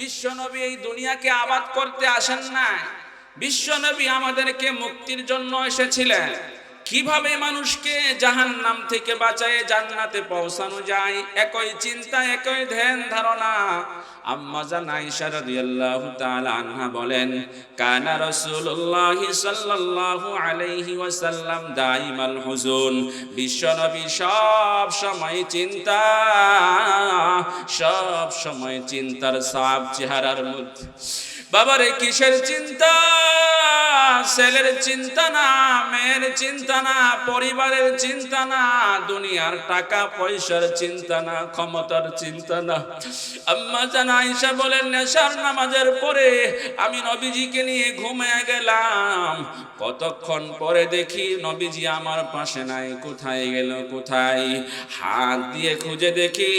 বিশ্বনবী এই দুনিয়াকে আবাদ করতে আসেন না, বিশ্বনবী আমাদেরকে মুক্তির জন্য এসেছিলেন। কিভাবে মানুষকে জাহান্নাম থেকে বাঁচায়ে জান্নাতে পৌঁছানো যায়, একই চিন্তা একই ধ্যান ধারণা। আম্মা জান আয়েশা রাদিয়াল্লাহু তাআলা আনহা বলেন, কানা রাসূলুল্লাহ সাল্লাল্লাহু আলাইহি ওয়াসাল্লাম দাইমাল হুজুন, বিশ্বনবী সব সময় চিন্তা, সব সময় চিন্তার ছাপ চেহারার মধ্যে। বাবারে কিসের চিন্তা? ছেলের চিন্তা না, মেয়ের চিন্তা না, পরিবারের চিন্তা না, দুনিয়ার টাকা পয়সার চিন্তা না, ক্ষমতার চিন্তা না। আম্মা জান আয়েশা বলেন, নেশার নামাজের পরে আমি নবীজিকে নিয়ে ঘুমিয়ে গেলাম। কতক্ষণ পরে দেখি নবীজি আমার পাশে নাই, কোথায় গেল কোথায়? হাত দিয়ে খুঁজে দেখি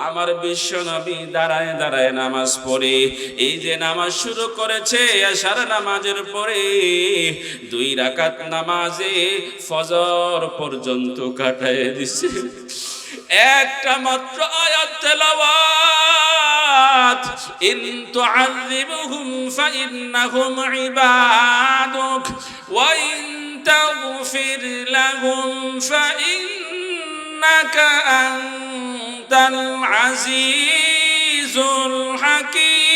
আমার বিশ্ব নবী দাঁড়ায় দাঁড়ায় নামাজ পড়ে। এই যে নামাজ শুরু করেছে এশার নামাজের পরে, 2 রাকাত নামাজে ফজর পর্যন্ত কাটায় দিছে। একটা মাত্র আয়াত তেলাওয়াত, ইন তুআযিবুহুম ফাইন্নাহুম ইবাদুক ওয়া ইন তাগফির লাহুম ফাইন্নাকা আনতাল আজিজুল হাকীম।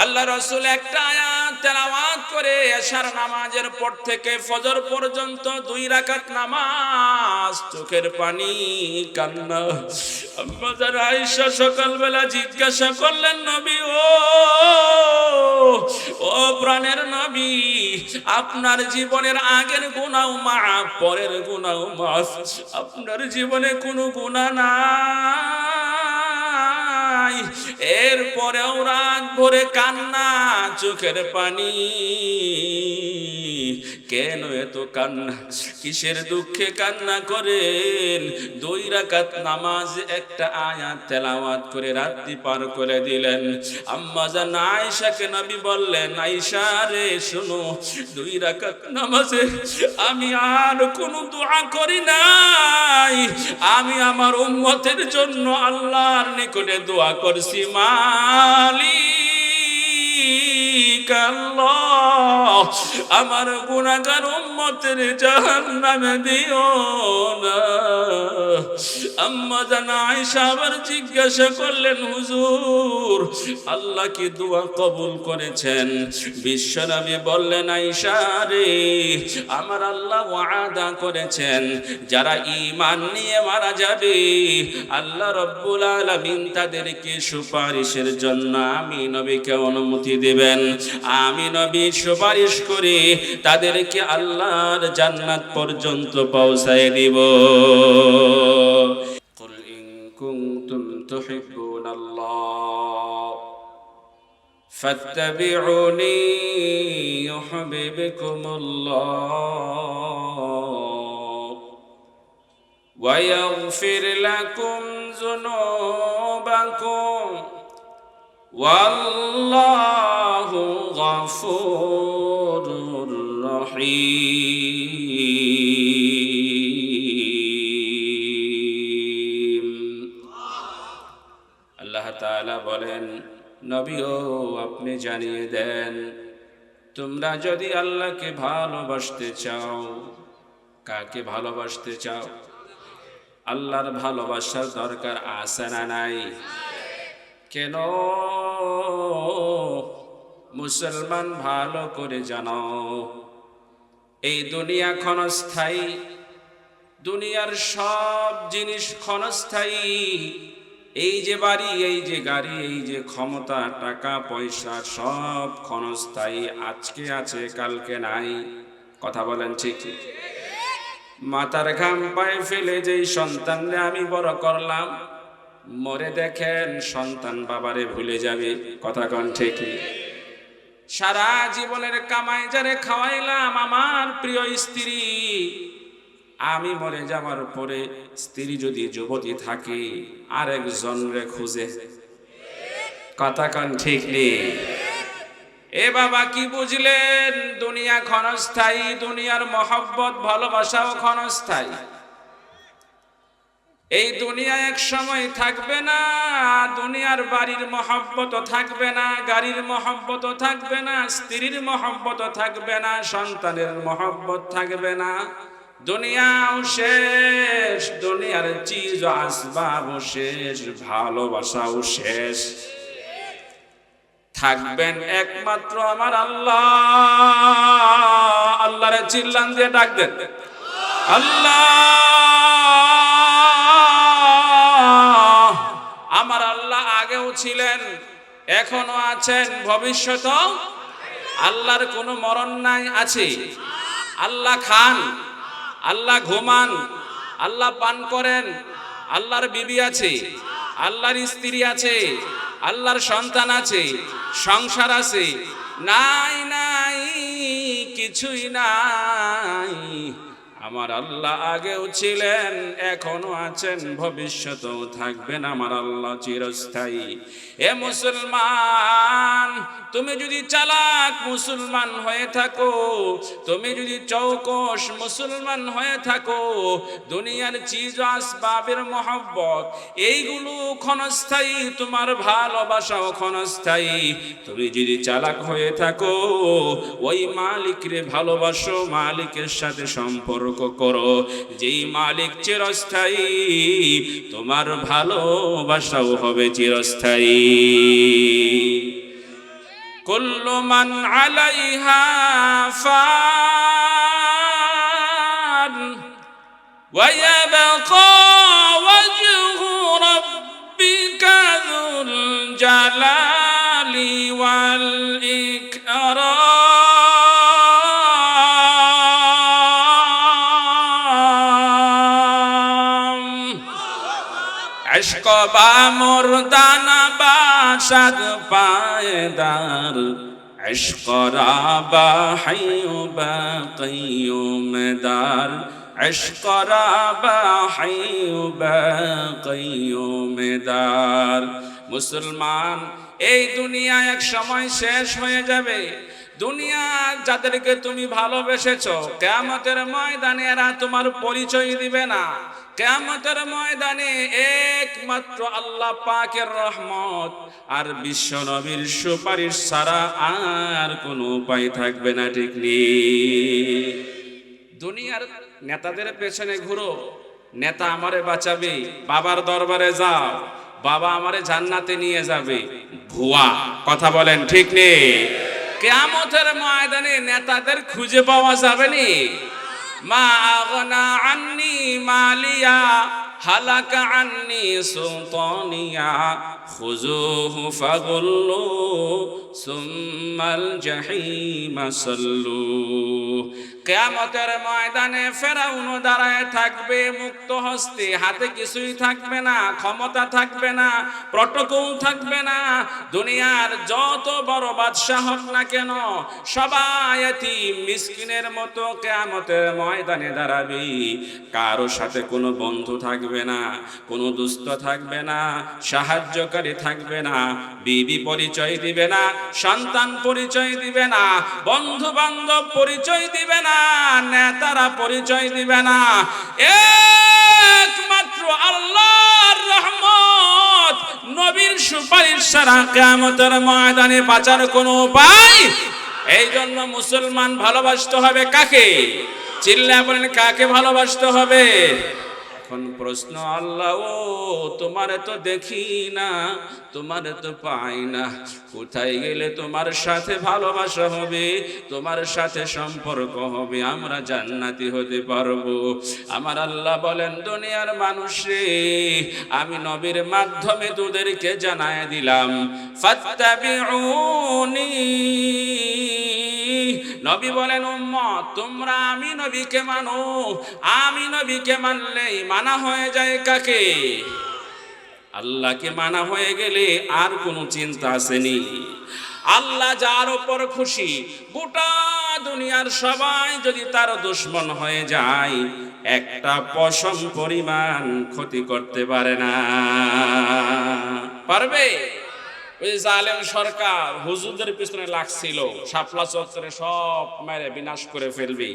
আল্লাহ রাসূল একটা আয়াত তেলাওয়াত করে এশার নামাজের পর থেকে ফজর পর্যন্ত 2 রাকাত নামাজ, চোখের পানি, কান্না। আম্মা জান আয়েশা সকালবেলা জিজ্ঞাসা করলেন, নবী ও প্রাণের নবী, আপনার জীবনের আগের গুনাহ মাফ, পরের গুনাহ মাফ, আপনার জীবনে কোনো গুনাহ নাই, এরপরেও রাত ভরে কান্না, চোখের পানি। কেন এত কান্না? কিসের দুঃখে কান্না করেন? 2 রাকাত নামাজ একটা আয়াত তেলাওয়াত করে রাত্রি পার করে দিলেন। আম্মা জান আয়েশাকে নবী বললেন, আয়েশা রে শোনো, 2 রাকাত নামাজে আমি আর কোনো দোয়া করি নাই, আমি আমার উম্মতের জন্য আল্লাহর নিকটে দোয়া করছি, মালিক আল্লাহ, আমার গুনাহগার উম্মতের জাহান্নামে দিও না। আম্মা জান আয়েশা আবার জিজ্ঞাসা করলেন, হুজুর আল্লাহ কি দোয়া কবুল করেছেন? বিশ্বনবী বললেন, আয়েশা রে, আমার আল্লাহ ওয়াদা করেছেন যারা ঈমান নিয়ে মারা যাবে আল্লাহ রাব্বুল আলামিন তাদেরকে সুপারিশের জন্য আমি নবীকে অনুমতি দিবেন। আমি নবী সুপারিশ করে তাদেরকে আল্লাহর জান্নাত পর্যন্ত পৌঁছায় দিব। কুল ইন কুনতুম তুহিব্বুনাল্লাহ ফাত্তাবিউনি ইউহিব্বুকুমুল্লাহ ওয়া ইয়াগফির লাকুম যুনুবাকুম ওয়াল্লাহু গফুরুর রহিম। আল্লাহ তাআলা বলেন, নবীও আপনি জানিয়ে দেন, তোমরা যদি আল্লাহকে ভালোবাসতে চাও, কাকে ভালোবাসতে চাও? আল্লাহর ভালোবাসার দরকার আছে না নাই? কেন? মুসলমান ভালো করে জানো, এই দুনিয়া ক্ষণস্থায়ী, দুনিয়ার সব জিনিস ক্ষণস্থায়ী। এই যে বাড়ি, এই যে গাড়ি, এই যে ক্ষমতা, টাকা পয়সা, সব ক্ষণস্থায়ী। আজকে আছে, কালকে নাই। কথা বলেন ঠিক? মাথার ঘাম পায়ে ফেলে যেই সন্তানরে আমি বড় করলাম, মরে দেখেন সন্তান বাবারে ভুলে যাবে। কথা কন ঠিক? সারা জীবনের কামাই যারে খাওয়াইলাম, আমার প্রিয় স্ত্রী, আমি মরে যাওয়ার পরে স্ত্রী যদি যুবতী থাকে আরেকজন রে খুঁজে। কথা কন ঠিক নেই? এ বাবা কি বুঝলেন? দুনিয়া ক্ষণস্থায়ী, দুনিয়ার মহব্বত ভালোবাসাও ক্ষণস্থায়ী। এই দুনিয়া এক সময় থাকবে না। দুনিয়ার বাড়ির মহব্বত থাকবে না, গাড়ির মহব্বত থাকবে না, স্ত্রীর মহব্বত থাকবে না, সন্তানের মহব্বত থাকবে না। দুনিয়াও শেষ, দুনিয়ার চিজ আসবাবও শেষ, ভালোবাসাও শেষ। থাকবেন একমাত্র আমার আল্লাহ। আল্লাহরে চিল্লান দিয়ে ডাক দেন, আল্লাহ। আমার আল্লাহ আগেও ছিলেন, এখনো আছেন, ভবিষ্যতেও। আল্লাহর কোনো মরণ নাই, আছে। আল্লাহ খান, আল্লাহ ঘুমান, আল্লাহ পান করেন, আল্লাহর বিবি আছে, আল্লাহর স্ত্রী আছে, আল্লাহর সন্তান আছে, সংসার আছে। নাই নাই, কিছুই নাই। আমার আল্লাহ আগেও ছিলেন, এখনো আছেন, ভবিষ্যতেও থাকবেন। আমার আল্লাহ চিরস্থায়ী। এ মুসলমান, তুমি যদি চালাক মুসলমান হয়ে থাকো, তুমি যদি চৌকস মুসলমান হয়ে থাকো, দুনিয়ার চিজ আসবাবের মহব্বত এইগুলো ক্ষণস্থায়ী, তোমার ভালোবাসাও ক্ষণস্থায়ী। তুমি যদি চালাক হয়ে থাকো, ওই মালিকরে ভালোবাসো, মালিকের সাথে সম্পর্ক করো, যেই মালিক চিরস্থায়ী, তোমার ভালোবাসাও হবে চিরস্থায়ী। কুল্লু মান আলাইহা ফান ওয়া ইয়াবকা ওয়াজহু রাব্বিকা যুল জালালি ওয়াল ইকরাম। इश्क बा मुर्दाना बाशद पायदार, इश्क राबा हय्यु बा क़य्यूमदार, इश्क राबा हय्यु बा क़य्यूमदार। मुसलमान, এই দুনিয়া এক সময় শেষ হয়ে যাবে। দুনিয়া যাদেরকে তুমি ভালোবেসেছো, কিয়ামতের ময়দানে এরা তোমার পরিচয় দিবে না। কিয়ামতের ময়দানে একমাত্র আল্লাহ পাকের রহমত আর বিশ্ব নবীর সুপারিশ ছাড়া আর কোনো উপায় থাকবে না, ঠিক নেই। দুনিয়ার নেতাদের পেছনে ঘুরো, নেতা আমারে বাঁচাবে, বাবার দরবারে যাও, বাবা আমারে জান্নাতে নিয়ে যাবে, ভুয়া কথা বলেন, ঠিক নেই। কিয়ামতের ময়দানে নেতাদের খুঁজে পাওয়া যাবে না। মা আগনা আন্নি মালিয়া হালাকা আন্নি সুলতানিয়া খুযুহু ফাগুল্লু সুম্মাল জাহিমা সাল্লু। কিয়ামতের ময়দানে ফেরাউন দাঁড়ায় থাকবে মুক্ত হস্তে, হাতে কিছুই থাকবে না, ক্ষমতা থাকবে না, প্রটোকল থাকবে না। দুনিয়ার যত বড় বাদশা হোক না কেন, সবাই এতিম মিসকিনের মতো কিয়ামতের ময়দানে দাঁড়াবে। কারো সাথে কোনো বন্ধু থাকবে না, কোনো দুস্থ থাকবে না, সাহায্যকারী থাকবে না, বিবি পরিচয় দিবে না, সন্তান পরিচয় দিবে না, বন্ধু বান্ধব পরিচয় দিবে না, নেতারা পরিচয় দিবে না। একমাত্র আল্লাহর রহমত, নবীর সুপারিশ ছাড়া কিয়ামতের ময়দানে বাঁচার কোনো উপায়। এই জন্য মুসলমান ভালোবাসতে হবে কাকে? চিল্লায় বলেন, কাকে ভালোবাসতে হবে? এখন প্রশ্ন, আল্লাহ ও তোমারে তো দেখি না, তোমারে তো পাই না, কোথায় গেলে তোমার সাথে ভালোবাসা হবে, তোমার সাথে সম্পর্ক হবে, আমরা জান্নাতি হতে পারবো? আমার আল্লাহ বলেন, দুনিয়ার মানুষ রে, আমি নবীর মাধ্যমে তোদেরকে জানায় দিলাম, ফাত্তাবিউনি। নবী বলেন, উম্মত তোমরা আমি নবীকে মানো। আমি নবীকে মানলেই মানা হয়ে যায় কাকে? আল্লাহকে মানা হয়ে গেলে আর কোনো চিন্তা আসেনি। আল্লাহ যার উপর খুশি, গোটা দুনিয়ার সবাই যদি তার দুশমন হয়ে যায়, একটা পশম পরিমাণ ক্ষতি করতে পারে না। পারবে? ওই জালেম সরকার হুজুরদের পিছনে লাগছিল, শাপলা চত্বরে সব মেরে বিনাশ করে ফেলবি,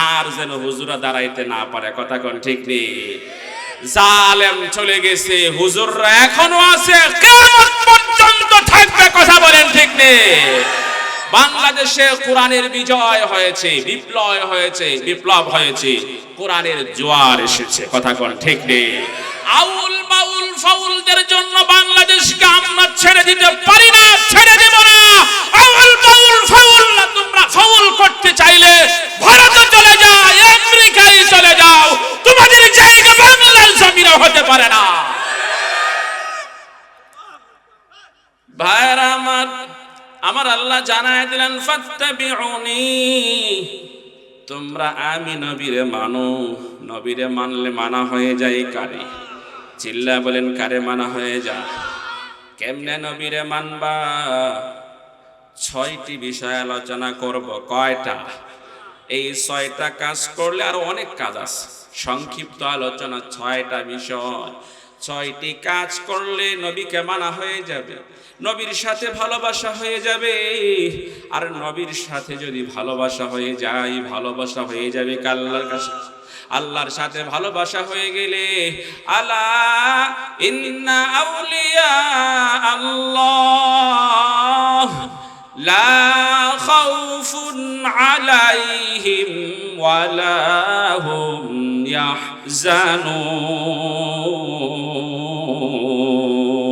আর যেন হুজুরা দাঁড়াইতে না পারে। কথা কোন ঠিক নেই? জালেম চলে গেছে, হুজুররা এখনো আছে, কিয়ামত পর্যন্ত থাকবে। কথা বলেন ঠিক নেই? বাংলাদেশে কোরআনের বিজয় হয়েছে, বিপ্লব হয়েছে, কোরআনের জোয়ার এসেছে। কথা কোন ঠিক নেই? আউল বাউল ফাউলদের জন্য বাংলাদেশকে আমরা ছেড়ে দিতে পারি না, ছেড়ে দেব না। আউল বাউল ফাউল না, তোমরা ফাউল করতে চাইলে ভারতে চলে যাও, আমেরিকায় চলে যাও, তোমাদের জায়গা বাংলার জমিনে হতে পারে না। ভাইরা আমার আল্লাহ জানায় দিলেন, ফাত্তাবিউনি, তোমরা আমি নবীরে মানো। নবীরে মানলে মানা হয়ে যায় কারে? চিল্লা বলেন, কারে মানা হয়ে যায়? কেমনে নবীরে মানবা? 6টি বিষয় আলোচনা করব। কয়টা? এই 6টা কাজ করলে আরো অনেক কাজ আছে, সংক্ষিপ্ত আলোচনা 6টা বিষয়। 6টি কাজ করলে নবীকে মানা হয়ে যাবে, নবীর সাথে ভালোবাসা হয়ে যাবে। আর নবীর সাথে যদি ভালোবাসা হয়ে যায়, ভালোবাসা হয়ে যাবে আল্লাহর কাছে। আল্লাহর সাথে ভালোবাসা হয়ে গেলে, আলা ইন্না আউলিয়া আল্লাহ লা খাউফুন আলাইহিম ওয়ালা হুম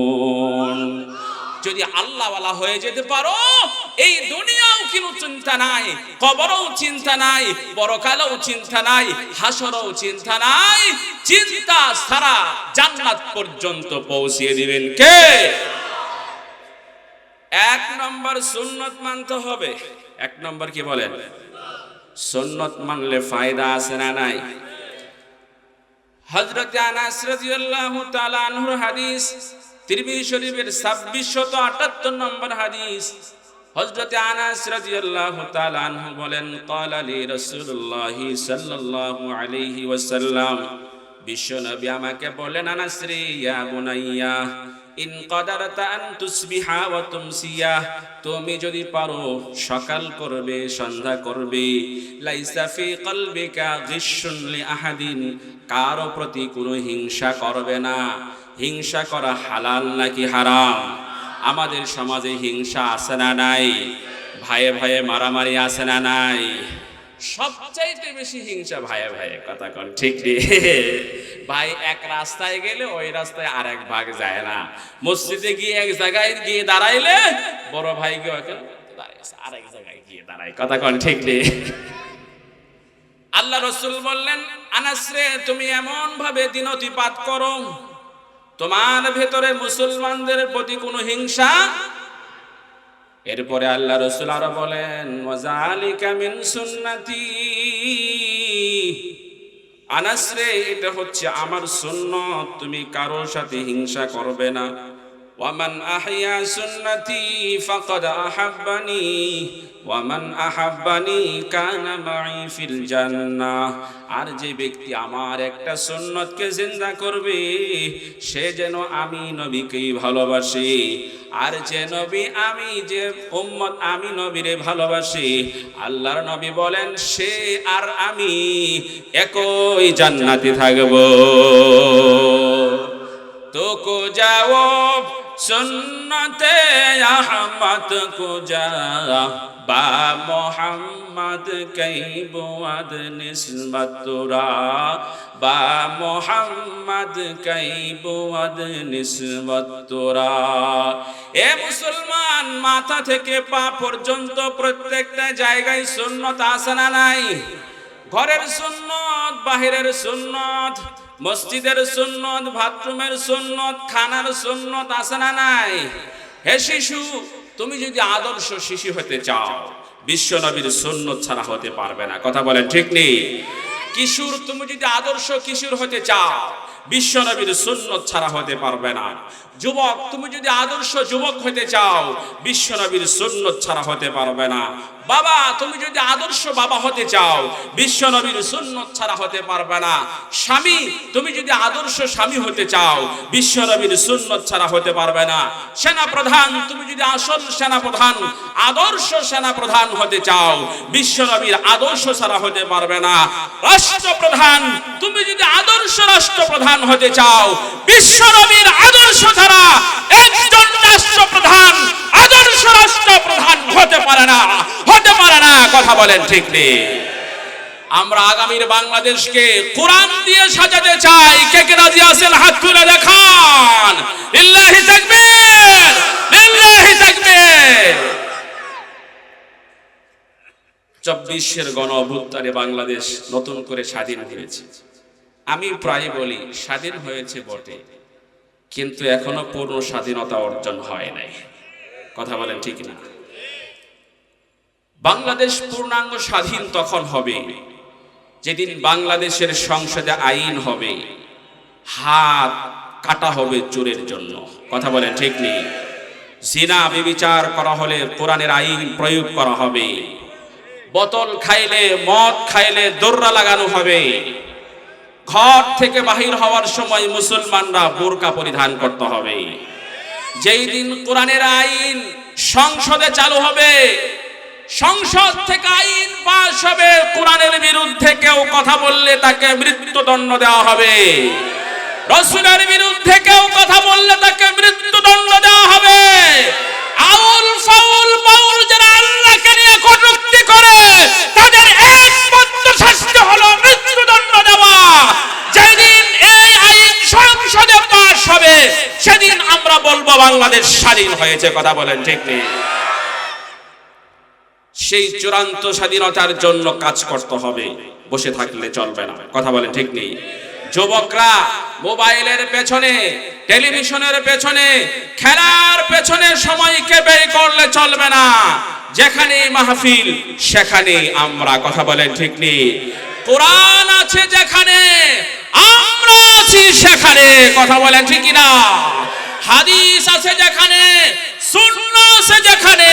ইয়াহজানুন। যদি আল্লাহওয়ালা হয়ে যেতে পারো, এই দুনিয়াও কোনো চিন্তা নাই, কবরও চিন্তা নাই, পরকালেও চিন্তা নাই, হাসরও চিন্তা নাই। চিন্তা সারা জান্নাত পর্যন্ত পৌঁছিয়ে দিবেন কে? 1 নম্বর সুন্নত মানতে হবে। 1 নম্বর কি বলেন? সুন্নত মানলে ফায়দা আছে না নাই? হযরত আনাস রাদিয়াল্লাহু তাআলা আনহুর হাদিস, তিরমিজি শরীফের 2678 নম্বর হাদিস। হযরত আনাস রাদিয়াল্লাহু তাআলা আনহু বলেন, ক্বালা লি রাসূলুল্লাহ সাল্লাল্লাহু আলাইহি ওয়াসাল্লাম, বিশ্বনবী আমাকে বলেন, আনাস রে, ইয়া বুনাইয়া ইন কাদারতা আন তুসবিহা ওয়া তুমসিয়া, তুমি যদি পারো সকাল করবে, সন্ধ্যা করবে, লাইসা ফি কলবিকা গিশুন লি আহাদিন, কারো প্রতি কোনো হিংসা করবে না। হিংসা করা হালাল নাকি হারাম? আমাদের সমাজে হিংসা আছে না নাই? ভাইয়ে ভাইয়ে মারামারি আছে না নাই? সবচাইতে বেশি হিংসা ভাইয়ে ভাইয়ে। কথা কন ঠিক রে? ভাই এক রাস্তায় গেলে ওই রাস্তায় আরেক ভাগ যায় না। মসজিদে গিয়ে এক জায়গায় গিয়ে দাঁড়াইলে বড় ভাই গিয়ে আরেক জায়গায় গিয়ে দাঁড়ায়। কথা কন ঠিক রে? আল্লাহ রাসূল বললেন, আনাস রে, তুমি এমন ভাবে দিন অতিপাত করো, তোমার ভেতরে মুসলমানদের প্রতি কোনো হিংসা। এরপরে আল্লাহ রাসূল আরো বলেন, ওয়াজালিকা মিন সুন্নতি, আনাস রে, এটা হচ্ছে আমার সুন্নত, তুমি কারোর সাথে হিংসা করবে না। ওয়ামান আহইয়া সুন্নতি ফাকাদ আহাব্বানি ওয়ামান আহাব্বানি কানা মাই ফিল জান্নাহ, আর যে ব্যক্তি আমার একটা সুন্নতকে জিন্দা করবে, সে যেন আমি নবীকেই ভালোবাসে। আর যে নবী, আমি যে উম্মত আমি নবীরে ভালোবাসি, আল্লাহর নবী বলেন, সে আর আমি একই জান্নাতে থাকব। তো কো যাও সুন্নতে আহমদ কো যা, বা মোহাম্মদ কই বুয়াদ নিসবত তোরা, বা মোহাম্মদ কই বুয়াদ নিসবত তোরা। এ মুসলমান, মাথা থেকে পা পর্যন্ত প্রত্যেকটা জায়গায় সুন্নত আছে না নাই? ঘরের সুন্নত, বাহিরের সুন্নত, মসজিদের সুন্নত, বাথরুমের সুন্নত, খানার সুন্নত আছে না নাই? হে শিশু, তুমি যদি আদর্শ শিশু হতে চাও, বিশ্ব নবীর সুন্নত ছাড়া হতে পারবে না। কথা বলেন ঠিক নেই? কিশোর, তুমি যদি আদর্শ কিশোর হতে চাও, বিশ্ব নবীর সুন্নত ছাড়া হতে পারবে না। যুবক, তুমি যদি আদর্শ যুবক হতে চাও, বিশ্ব নবীর সুন্নত ছাড়া হতে পারবে না। বাবা তুমি যদি আদর্শ বাবা হতে চাও বিশ্ব নবীর সুন্নত ছাড়া হতে পারবে না। স্বামী তুমি যদি আদর্শ স্বামী হতে চাও বিশ্ব নবীর সুন্নত ছাড়া হতে পারবে না। সেনা প্রধান তুমি যদি আসল সেনা প্রধান আদর্শ সেনা প্রধান হতে চাও বিশ্ব নবীর আদর্শ ছাড়া হতে পারবে না। রাষ্ট্রপ্রধান তুমি যদি আদর্শ রাষ্ট্রপ্রধান হতে চাও বিশ্ব নবীর আদর্শ ছাড়া একজন রাষ্ট্রপ্রধান আদর্শ রাষ্ট্রপ্রধান হতে পারে না, হতে পারে না। কথা বলেন ঠিক নেই? আমরা আগামীর বাংলাদেশকে কোরআন দিয়ে সাজাতে চাই। কে কে রাজি আছেন হাত তুলে দেখান। লিল্লাহি তাকবীর, লিল্লাহি তাকবীর। 24-এর গণ অভ্যুত্থানে বাংলাদেশ নতুন করে স্বাধীন হয়েছে। আমি প্রায় বলি স্বাধীন হয়েছে বটে, কিন্তু এখনো পূর্ণ স্বাধীনতা অর্জন হয় নাই। কথা বলেন ঠিক না? বাংলাদেশ পূর্ণাঙ্গ স্বাধীন তখন হবে যেদিন বাংলাদেশের সংসদে আইন হবে, হাত কাটা হবে চোরের জন্য। কথা বলেন ঠিক নেই? জিনা ব্যভিচার করা হলে কোরআনের আইন প্রয়োগ করা হবে। বোতল খাইলে মদ খাইলে দৌড়া লাগানো হবে। ঘর থেকে বাহির হওয়ার সময় মুসলমানরা বোরকা পরিধান করতে হবে। যেই দিন কোরআনের আইন সংসদে চালু হবে, সংসদ থেকে আইন পাস হবে, কোরআনের বিরুদ্ধে কেউ কথা বললে তাকে মৃত্যুদণ্ড দেওয়া হবে। রাসূলের বিরুদ্ধে কেউ কথা বললে তাকে মৃত্যুদণ্ড দেওয়া হবে। আউল ফাউল বাউল যারা আল্লাহকে নিয়ে কটূক্তি করে তাদের একমাত্র শাস্তি হলো মৃত্যুদণ্ড দেওয়া। যেদিন এই আইন সংসদে পাস হবে সেদিন আমরা বলবো বাংলাদেশ স্বাধীন হয়েছে। কথা বলেন ঠিক নেই? সেই চূড়ান্ত স্বাধীনতার জন্য কাজ করতে হবে, বসে থাকলে চলবে না। কথা বলেন ঠিক নেই? যুবকরা মোবাইলের পেছনে, টেলিভিশনের পেছনে, খেলার পেছনে সময়কে ব্যয় করলে চলবে না। যেখানে মাহফিল সেখানে আমরা। কথা বলেন ঠিক নেই? কোরআন আছে যেখানে আমরা আছি সেখানে। কথা বলেন ঠিক না? হাদিস আছে যেখানে, সুন্নাহ আছে যেখানে,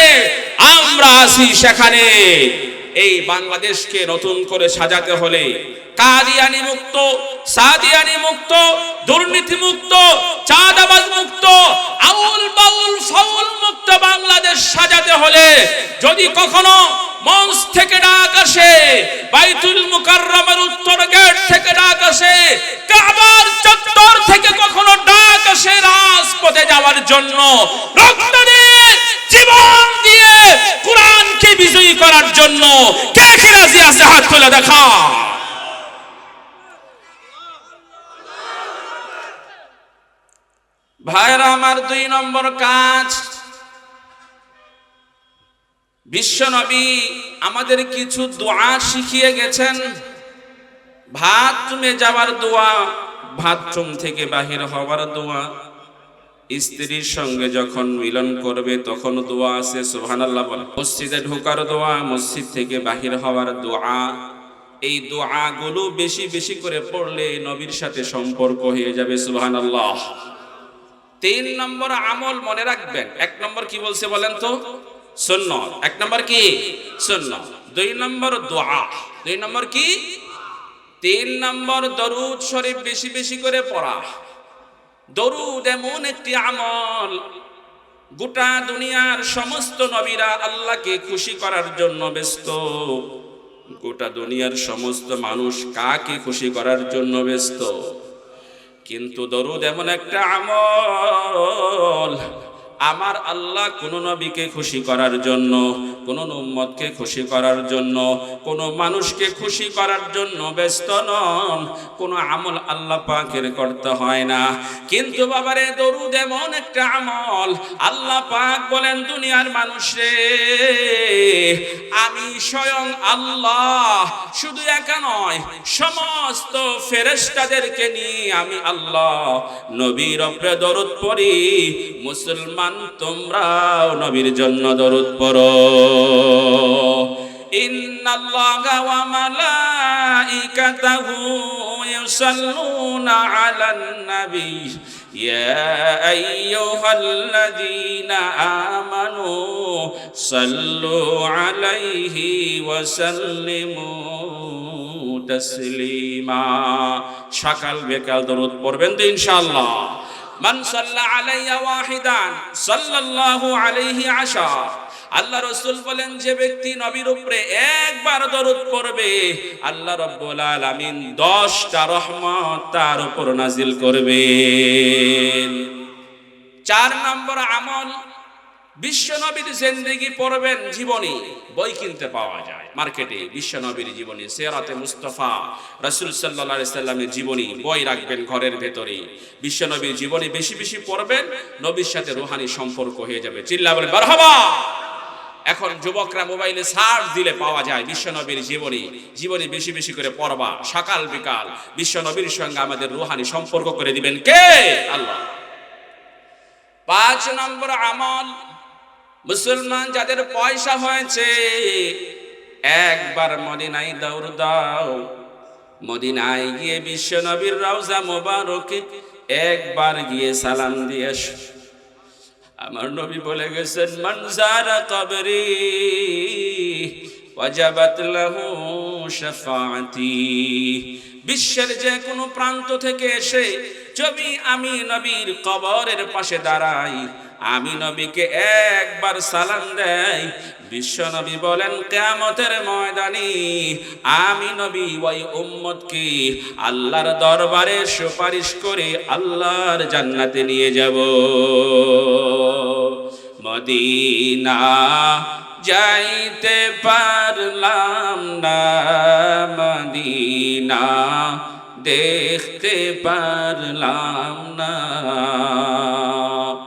আমরা আছি সেখানে। এই বাংলাদেশকে নতুন করে সাজাতে হলে কাদিয়ানি মুক্ত, সাদিয়ানি মুক্ত, দুর্নীতি মুক্ত, চাঁদাবাজ মুক্ত, আউল বাউল ফাউল মুক্ত বাংলাদেশ সাজাতে হলে যদি কখনো মঞ্চ থেকে ডাক আসে, বাইতুল মুকাররমের উত্তর গেট থেকে ডাক আসে, কাবার চত্বর থেকে কখনো ডাক আসে রাজপথে যাওয়ার জন্য, রক্ত দিয়ে জীবন দিয়ে কোরআনকে বিজয়ী করার জন্য, কে কে রাজি আছে হাত তুলে দেখা। ভাইরা আমার, 2 নম্বর কাজ, বিশ্বনবী আমাদের কিছু দোয়া শিখিয়ে গেছেন। বাথরুমে যাওয়ার দোয়া, বাথরুম থেকে বাহির হওয়ার দোয়া, স্ত্রীর সঙ্গে যখন মিলন করবে তখন দোয়া আছে, সুবহানাল্লাহ বলে। মসজিদে ঢোকার দোয়া, মসজিদ থেকে বাহির হওয়ার দোয়া, এই দোয়াগুলো বেশি বেশি করে পড়লে নবীর সাথে সম্পর্ক হয়ে যাবে, সুবহানাল্লাহ। 3 নম্বর আমল মনে রাখবেন। 1 নম্বর কি বলছে বলেন তো? সুন্নাত। 1 নম্বর কি? সুন্নাত। 2 নম্বর দোয়া। 2 নম্বর কি? 3 নম্বর দরুদ শরীফ বেশি বেশি করে পড়া। দরুদ এমন একটি আমল, গোটা দুনিয়ার সমস্ত নবীরা আল্লাহকে খুশি করার জন্য ব্যস্ত। গোটা দুনিয়ার সমস্ত মানুষ কাকে খুশি করার জন্য ব্যস্ত, কিন্তু দরুদ এমন একটা আমল, আমার আল্লাহ কোন নবীকে খুশি করার জন্য, কোন উম্মতকে খুশি করার জন্য, কোন মানুষকে খুশি করার জন্য ব্যস্ত নন। কোন আমল আল্লাহ পাকের করতে হয় না, কিন্তু বাবারে দরুদ এমন একটা আমল, আল্লাহ পাক বলেন দুনিয়ার মানুষ রে, আমি স্বয়ং আল্লাহ, শুধু একা নয় সমস্ত ফেরেশতাদেরকে নিয়ে আমি আল্লাহ নবীর উপরে দরুদ পড়ি। মুসলমান তোমরাও নবীর জন্য দরুদ পড়ো। ইন্নাল্লাহা ওয়া মালাইকাতাহু ইউসাল্লুনা আলান নবী ইয়া আইয়ুহাল্লাযীনা আমানু সাল্লু আলাইহি ওয়া সাল্লিমু তাসলিমা। সকাল বিকাল দরুদ পড়বেন তো ইনশাআল্লাহ। মান সাল্লা আলাইয়া ওয়াহিদান সাল্লাল্লাহু আলাইহি আশা। আল্লাহ রাসূল বলেন, যে ব্যক্তি নবীর উপরে একবার দরুদ পড়বে আল্লাহ রাব্বুল আলামিন 10টা রহমত তার উপর নাজিল করবেন। 4 নম্বর আমল, বিশ্ব নবীর জিন্দেগি পড়বেন। জীবনী বই কিনতে পাওয়া যায় মার্কেটে, বিশ্ব নবীর জীবনী, সিরাতে মুস্তাফা রাসূল সাল্লাল্লাহু আলাইহি সাল্লামের জীবনী বই রাখবেন ঘরের ভেতরে। বিশ্ব নবীর জীবনী বেশি বেশি পড়বেন, নবীর সাথে রূহানি সম্পর্ক হয়ে যাবে। চিল্লা বলেন মারহাবা। এখন যুবকরা মোবাইলে সার্চ দিলে পাওয়া যায় বিশ্ব নবীর জীবনী। জীবনী বেশি বেশি করে পড়বা, সকাল বিকাল বিশ্ব নবীর সঙ্গে আমাদের রূহানি সম্পর্ক করে দিবেন কে? আল্লাহ। 5 নম্বর আমল, মুসলমান যাদের পয়সা হয়েছে একবার মদিনায় দৌড় দাও। মদিনায় গিয়ে বিশ্ব নবীর রওজা মোবারকে একবার গিয়ে সালাম দিয়ে এসো। আমার নবী বলে গেছেন, মান যারা কবরি ওয়াজাবাত লাহু শাফাআতি। বিশ্বের যে কোনো প্রান্ত থেকে এসে যদি আমি নবীর কবরের পাশে দাঁড়াই, আমি নবীকে একবার সালাম দেই, বিশ্ব নবী বলেন কিয়ামতের ময়দানে আমি নবী ওই উম্মতকে আল্লাহর দরবারে সুপারিশ করে আল্লাহর জান্নাতে নিয়ে যাব। মদিনা যাইতে পারলাম না, মদিনা দেখতে পারলাম না।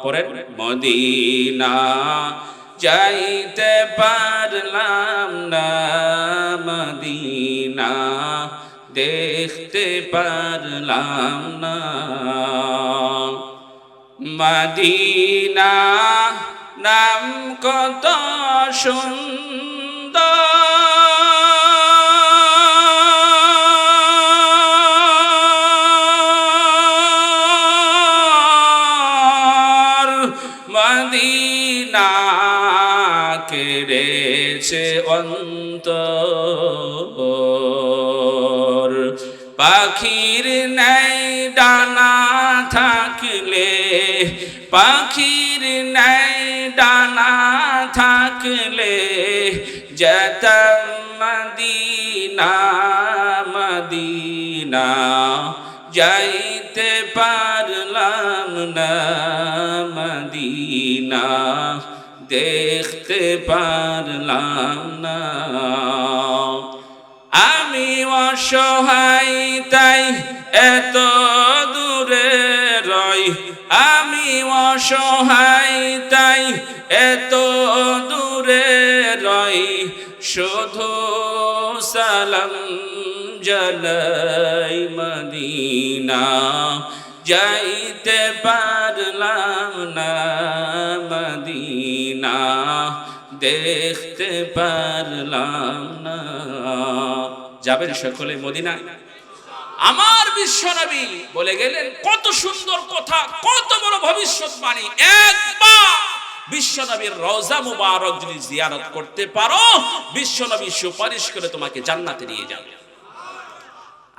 পরে মদিনা যাইতে পারলাম না, মদিনা দেখতে পারলাম না। মদিনা নাম কত সুন্দর, মদিনা কেড়েছে অন্তর। পাখির নাই ডানা থাকলে, পাখির নাই ডানা থাকলে যেতাম মদিনা, মদিনা যাইতে পারলাম না, মদিনা দেখতে পারলাম না। আমি অসহায় তাই এত দূরে রই, আমি অসহায় তাই এত দূরে রই, শুধু সালাম জানাই মদিনা যাইতে পারলাম না, মদিনা দেখতে পারলাম না। যাবেন সকলে মদিনা? আমার বিশ্বনবী বলে গেলেন, কত সুন্দর কথা, কত বড় ভবিষ্যৎবাণী। একবার বিশ্বনবীর রওজা মুবারক যদি জিয়ারত করতে পারো, বিশ্বনবী সুপারিশ করে তোমাকে জান্নাতে নিয়ে যাবে।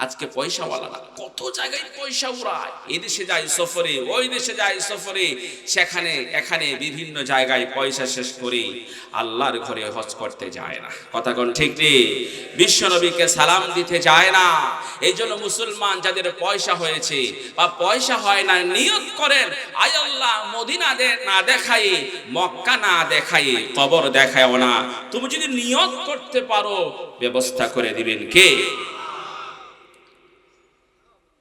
আজকে পয়সাওয়ালারা কত জায়গায় পয়সা উড়ায়, এই দেশে যায় সফরে, ওই দেশে যায় সফরে, সেখানে এখানে বিভিন্ন জায়গায় পয়সা শেষ করে আল্লাহর ঘরে হজ করতে যায় না। কথা কোন ঠিক নেই? বিশ্বনবীকে সালাম দিতে যায় না। এই জন্য মুসলমান যাদের পয়সা হয়েছে বা পয়সা হয় না, নিয়ত করেন, আয় আল্লাহ মদিনা না দেখাই, মক্কা না দেখাই, কবর দেখায়ও না। তুমি যদি নিয়ত করতে পারো, ব্যবস্থা করে দিবেন কে?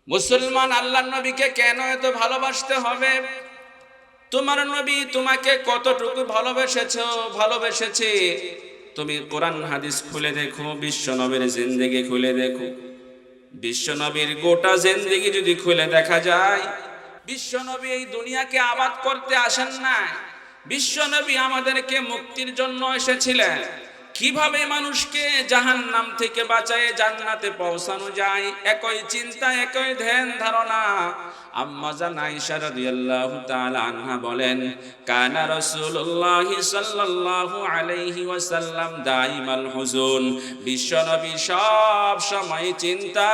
মুসলমান আল্লাহর নবীকে কেন এত ভালোবাসতে হবে? তোমার নবী তোমাকে কতটুকু ভালোবেসেছে তুমি কোরআন হাদিস খুলে দেখো, বিশ্ব নবীর জিন্দেগি খুলে দেখো। বিশ্ব নবীর গোটা জিন্দেগি যদি খুলে দেখা যায়, বিশ্ব নবী এই দুনিয়াকে আবাদ করতে আসেন না, বিশ্ব নবী আমাদেরকে মুক্তির জন্য এসেছিলেন। কিভাবে মানুষকে জাহান্নাম থেকে বাঁচায়ে জান্নাতে পৌঁছানো যায়, একই চিন্তা একই ধ্যান ধারণা। আম্মা জান আয়েশা রাদিয়াল্লাহু তাআলা আনহা বলেন, কানা রাসূলুল্লাহ সাল্লাল্লাহু আলাইহি ওয়াসাল্লাম দাইমাল হুজুন, বিশ্বনবী সব সময় চিন্তা,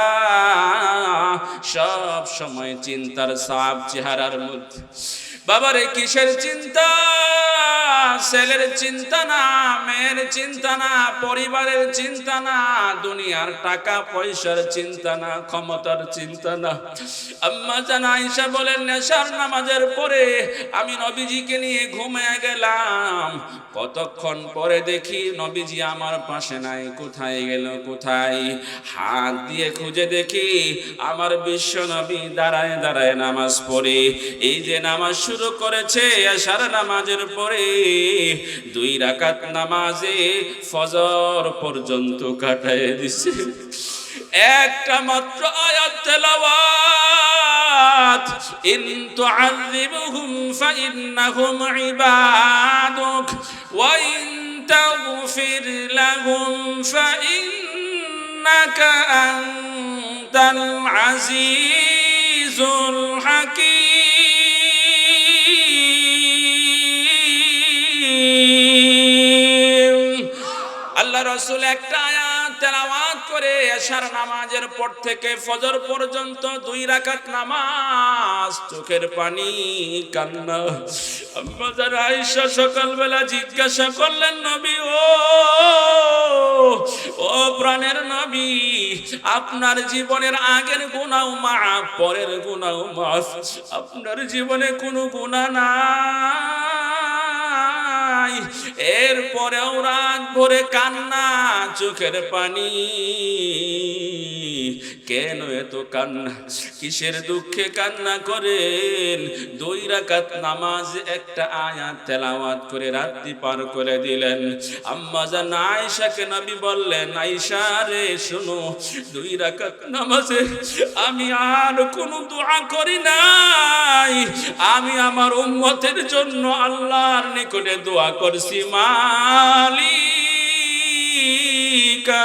সব সময় চিন্তার ছাপ চেহারার মধ্যে। বাবারে কিসের চিন্তা? ছেলের চিন্তা না, মেয়ের চিন্তা না, পরিবারের চিন্তা না, দুনিয়ার টাকা পয়সার চিন্তা না, ক্ষমতার চিন্তা না। আম্মা জান আয়েশা বলেন, নেশার নামাজের পরে আমি নবীজিকে নিয়ে ঘুমিয়ে গেলাম। কতক্ষণ পরে দেখি নবীজি আমার পাশে নাই। কোথায় গেল, কোথায়? হাত দিয়ে খুঁজে দেখি আমার বিশ্ব নবী দাঁড়ায় দাঁড়ায় নামাজ পড়ে। এই যে নামাজ শুরু করেছে এশার নামাজের পরে, 2 রাকাত নামাজে ফজর পর্যন্ত কাটায় দিছে। একটা মাত্র আয়াত তেলাওয়াত, ইন তুআযিবুহুম ফাইন্নাহুম ইবাদুক ওয়া ইন তাগফির লাহুম ফাইন্নাকা আনতাল আজিজুল হাকীম। আল্লাহ রাসূল একটা আয়াত তেলাওয়াত করে এশার নামাজের পর থেকে ফজর পর্যন্ত 2 রাকাত নামাজ, চোখের পানি, কান্না। আম্মা জান আয়েশা সকালবেলা জিজ্ঞাসা করলেন, নবী ও প্রাণের নবী, আপনার জীবনের আগের গুনাহ মাফ, পরের গুনাহ মাফ, আপনার জীবনে কোনো গুনাহ নাই, এরপরেও রাত ভরে কান্না, চোখের পানি। কেন এত কান্না? কিসের দুঃখে কান্না করেন? 2 রাকাত নামাজ একটা আয়াত তেলাওয়াত করে রাত্রি পার করে দিলেন। আম্মা জান আয়েশাকে নবী বললেন, আয়েশা রে শোনো, 2 রাকাত নামাজে আমি আর কোনো দোয়া করি নাই। আমি আমার উম্মতের জন্য আল্লাহর নিকটে দোয়া করছি, মালিক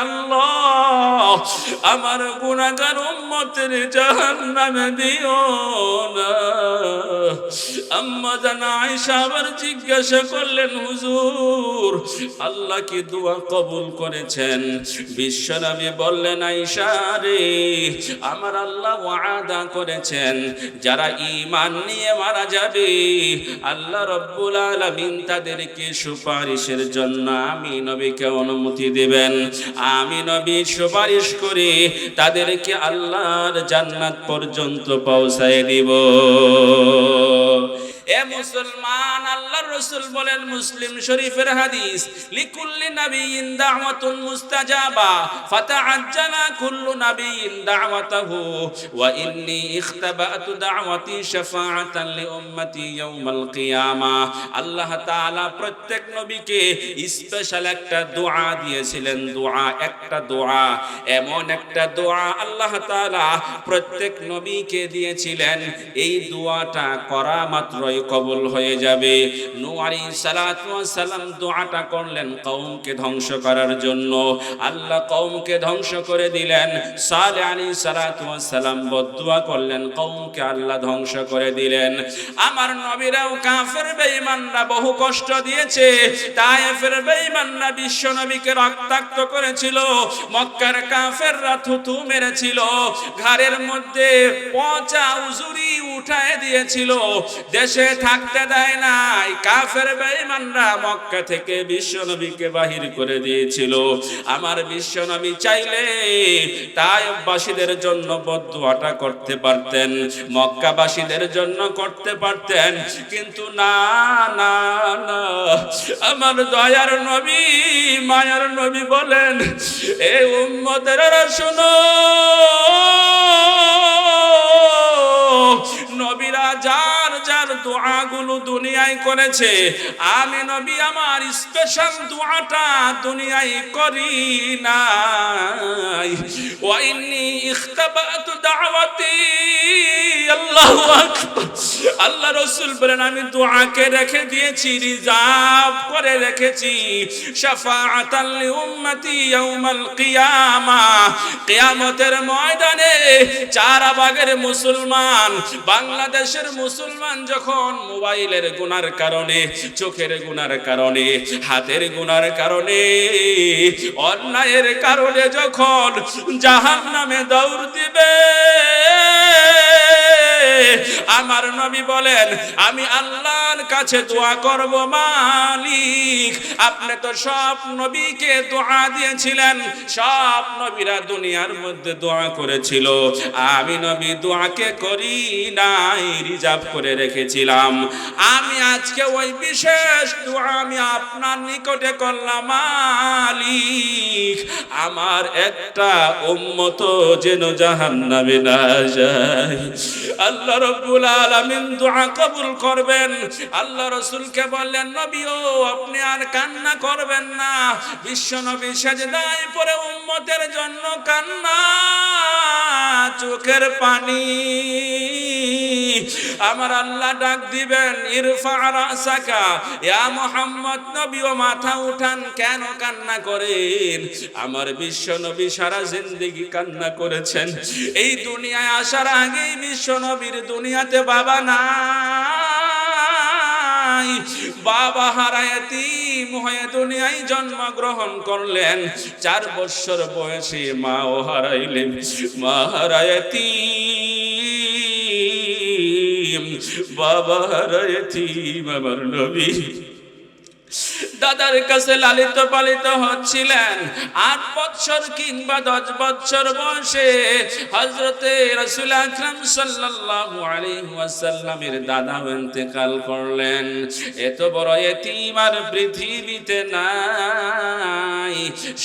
আল্লাহ, আমার গুনাহগার উম্মতের জাহান্নামে দিও না। আম্মা জান আয়েশা আবার জিজ্ঞাসা করলেন, হুজুর আল্লাহ কি দোয়া কবুল করেছেন? বিশ্বনবী বললেন, আয়েশা রে, আমার আল্লাহ ওয়াদা করেছেন যারা ঈমান নিয়ে মারা যাবে আল্লাহ রাব্বুল আলামিন তাদেরকে সুপারিশের জন্য আমি নবীকে অনুমতি দিবেন। আমি নবী সুপারিশ করে তাদেরকে আল্লাহর জান্নাত পর্যন্ত পৌঁছায় দিব। এ মুসলমান, আল্লাহর রাসূল বলেন, মুসলিম শরীফের হাদিস, লিকুল্লি নাবিয়িন দাওয়াতুন মুস্তাজাবা ফাতাআজ্জালা কুল্লু নাবিয়িন দাওয়াতাহু ওয়া ইন্নী ইখতাবাতু দাওয়াতি শাফাআতান লি উম্মতি ইয়াউমাল কিয়ামা। আল্লাহ তাআলা প্রত্যেক নবীকে স্পেশাল একটা দোয়া দিয়েছিলেন। দোয়া, একটা দোয়া, এমন একটা দোয়া আল্লাহ তাআলা প্রত্যেক নবীকে দিয়েছিলেন। এই দোয়াটা করা মাত্রই কবুল হয়ে যাবে। নূহ আলাইহিস সালাতু ওয়াস সালাম দোয়াটা করলেন কওমকে ধ্বংস করার জন্য, আল্লাহ কওমকে ধ্বংস করে দিলেন। সালেহ আলাইহিস সালাতু ওয়াস সালাম বদদুয়া করলেন, কওমকে আল্লাহ ধ্বংস করে দিলেন। আমার নবীরাও কাফের বেঈমানরা বহু কষ্ট দিয়েছে। তায়েফের বেঈমানরা বিশ্ব নবীকে রক্তাক্ত করেছিল, মক্কার কাফেররা থুতু মেরেছিল, ঘাড়ের মধ্যে পচা উজুরি উঠায় দিয়েছিল, দেশে থাকতে দেয় নাই। কাফের বেঈমানরা মক্কা থেকে বিশ্বনবীকে বাহির করে দিয়েছিল। আমার বিশ্বনবী চাইলে তায়েফবাসীদের জন্য বদদুয়াটা করতে পারতেন, মক্কাবাসীদের জন্য করতে পারতেন, কিন্তু না না না, আমার দয়ার নবী, মায়ার নবী বলেন, এই উম্মতেরা শোনো, নবীরা যার যার দোয়াগুলো দুনিয়ায় করেছে, আমি নবী আমার স্পেশাল দোয়াটা দুনিয়ায় করি নাই। ওয়া ইন্নী ইখতাবাতু দাওয়াতি, আল্লাহু আকবার, আল্লাহ রাসূল বলেন আমি দোয়াকে রেখে দিয়েছি, রিজার্ভ করে রেখেছি, শাফাআতাল লি উম্মতি ইয়াউমাল কিয়ামাহ, কিয়ামতের ময়দানে চারাবাগের মুসলমান, বাংলাদেশের মুসলমান যখন মোবাইলের গুনার কারণে, চোখের গুনার কারণে, হাতের গুনার কারণে, অন্যায়ের কারণে যখন জাহান্নামে দৌড় দিবে, আমার নবী বলেন আমি আল্লাহর কাছে দোয়া করব, মালিক আপনি তো সব নবীকে দোয়া দিয়েছিলেন, সব নবীরা দুনিয়ার মধ্যে দোয়া করেছিল, আমি নবী দোয়াকে করি নাই, রিজার্ভ করে রেখেছিলাম, আমি আজকে ওই বিশেষ দোয়া আমি আপনার নিকটে করলাম, মালিক আমার একটা উম্মত যেন জাহান্নামে না যায়। আল্লাহ রাব্বুল আলামিন দোয়া কবুল করবেন। আল্লাহ রাসূলকে বললেন নবী ও আপনি আর কান্না করবেন না, বিশ্ব নবী সেজদায় পড়ে উম্মতের জন্য কান্না, চোখের পানি, আমার আল্লাহ ডাক দিবেন ইরফা রাসাকা ইয়া মুহাম্মদ, নবী ও মাথা উঠান, কেন কান্না করেন? আমার বিশ্ব নবী সারা জিন্দেগি কান্না করেছেন, এই দুনিয়ায় আসার আগেই বিশ্ব নবীর দুনিয়াতে বাবা নাই, বাবা হারায় এতিম হয়ে দুনিয়ায় জন্মগ্রহণ করলেন, 4 বছর বয়সে মাও হারাইলেন, মা হারায় এতিম, বাবা হারায় এতিম, আমার নবী দাদার কাছে লালিত পালিত হচ্ছিলেন, 8 বছর কিংবা 10 বছর বয়সে হযরতে রাসূল আকরাম সাল্লাল্লাহু আলাইহি ওয়াসাল্লামের দাদা ইন্তেকাল করলেন। এত বড় এতিম আর পৃথিবীতে নাই,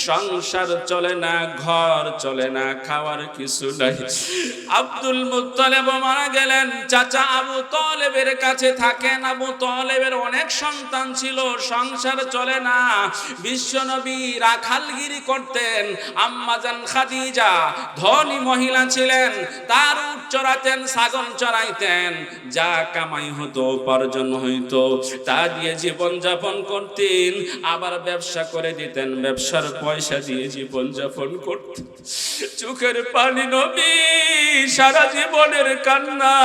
সংসার চলে না, ঘর চলে না, খাওয়ার কিছু নাই। আব্দুল মুত্তালিব মারা গেলেন, চাচা আবু তালেবের কাছে থাকেন। আবু তালেবের অনেক সন্তান ছিল, সংসার চলে না, বিশ্বনবী রাখালগিরি করতেন। আম্মাজান খাদিজা ধনী মহিলা ছিলেন, তার উট চড়াতেন, ছাগল চড়াইতেন, যা কামাই হতো উপার্জন হইতো তা দিয়ে জীবন যাপন করতেন, আবার ব্যবসা করে দিতেন, ব্যবসার পয়সা দিয়ে জীবন যাপন করতেন। চোখের পানি নবী সারা জীবনের কান্না।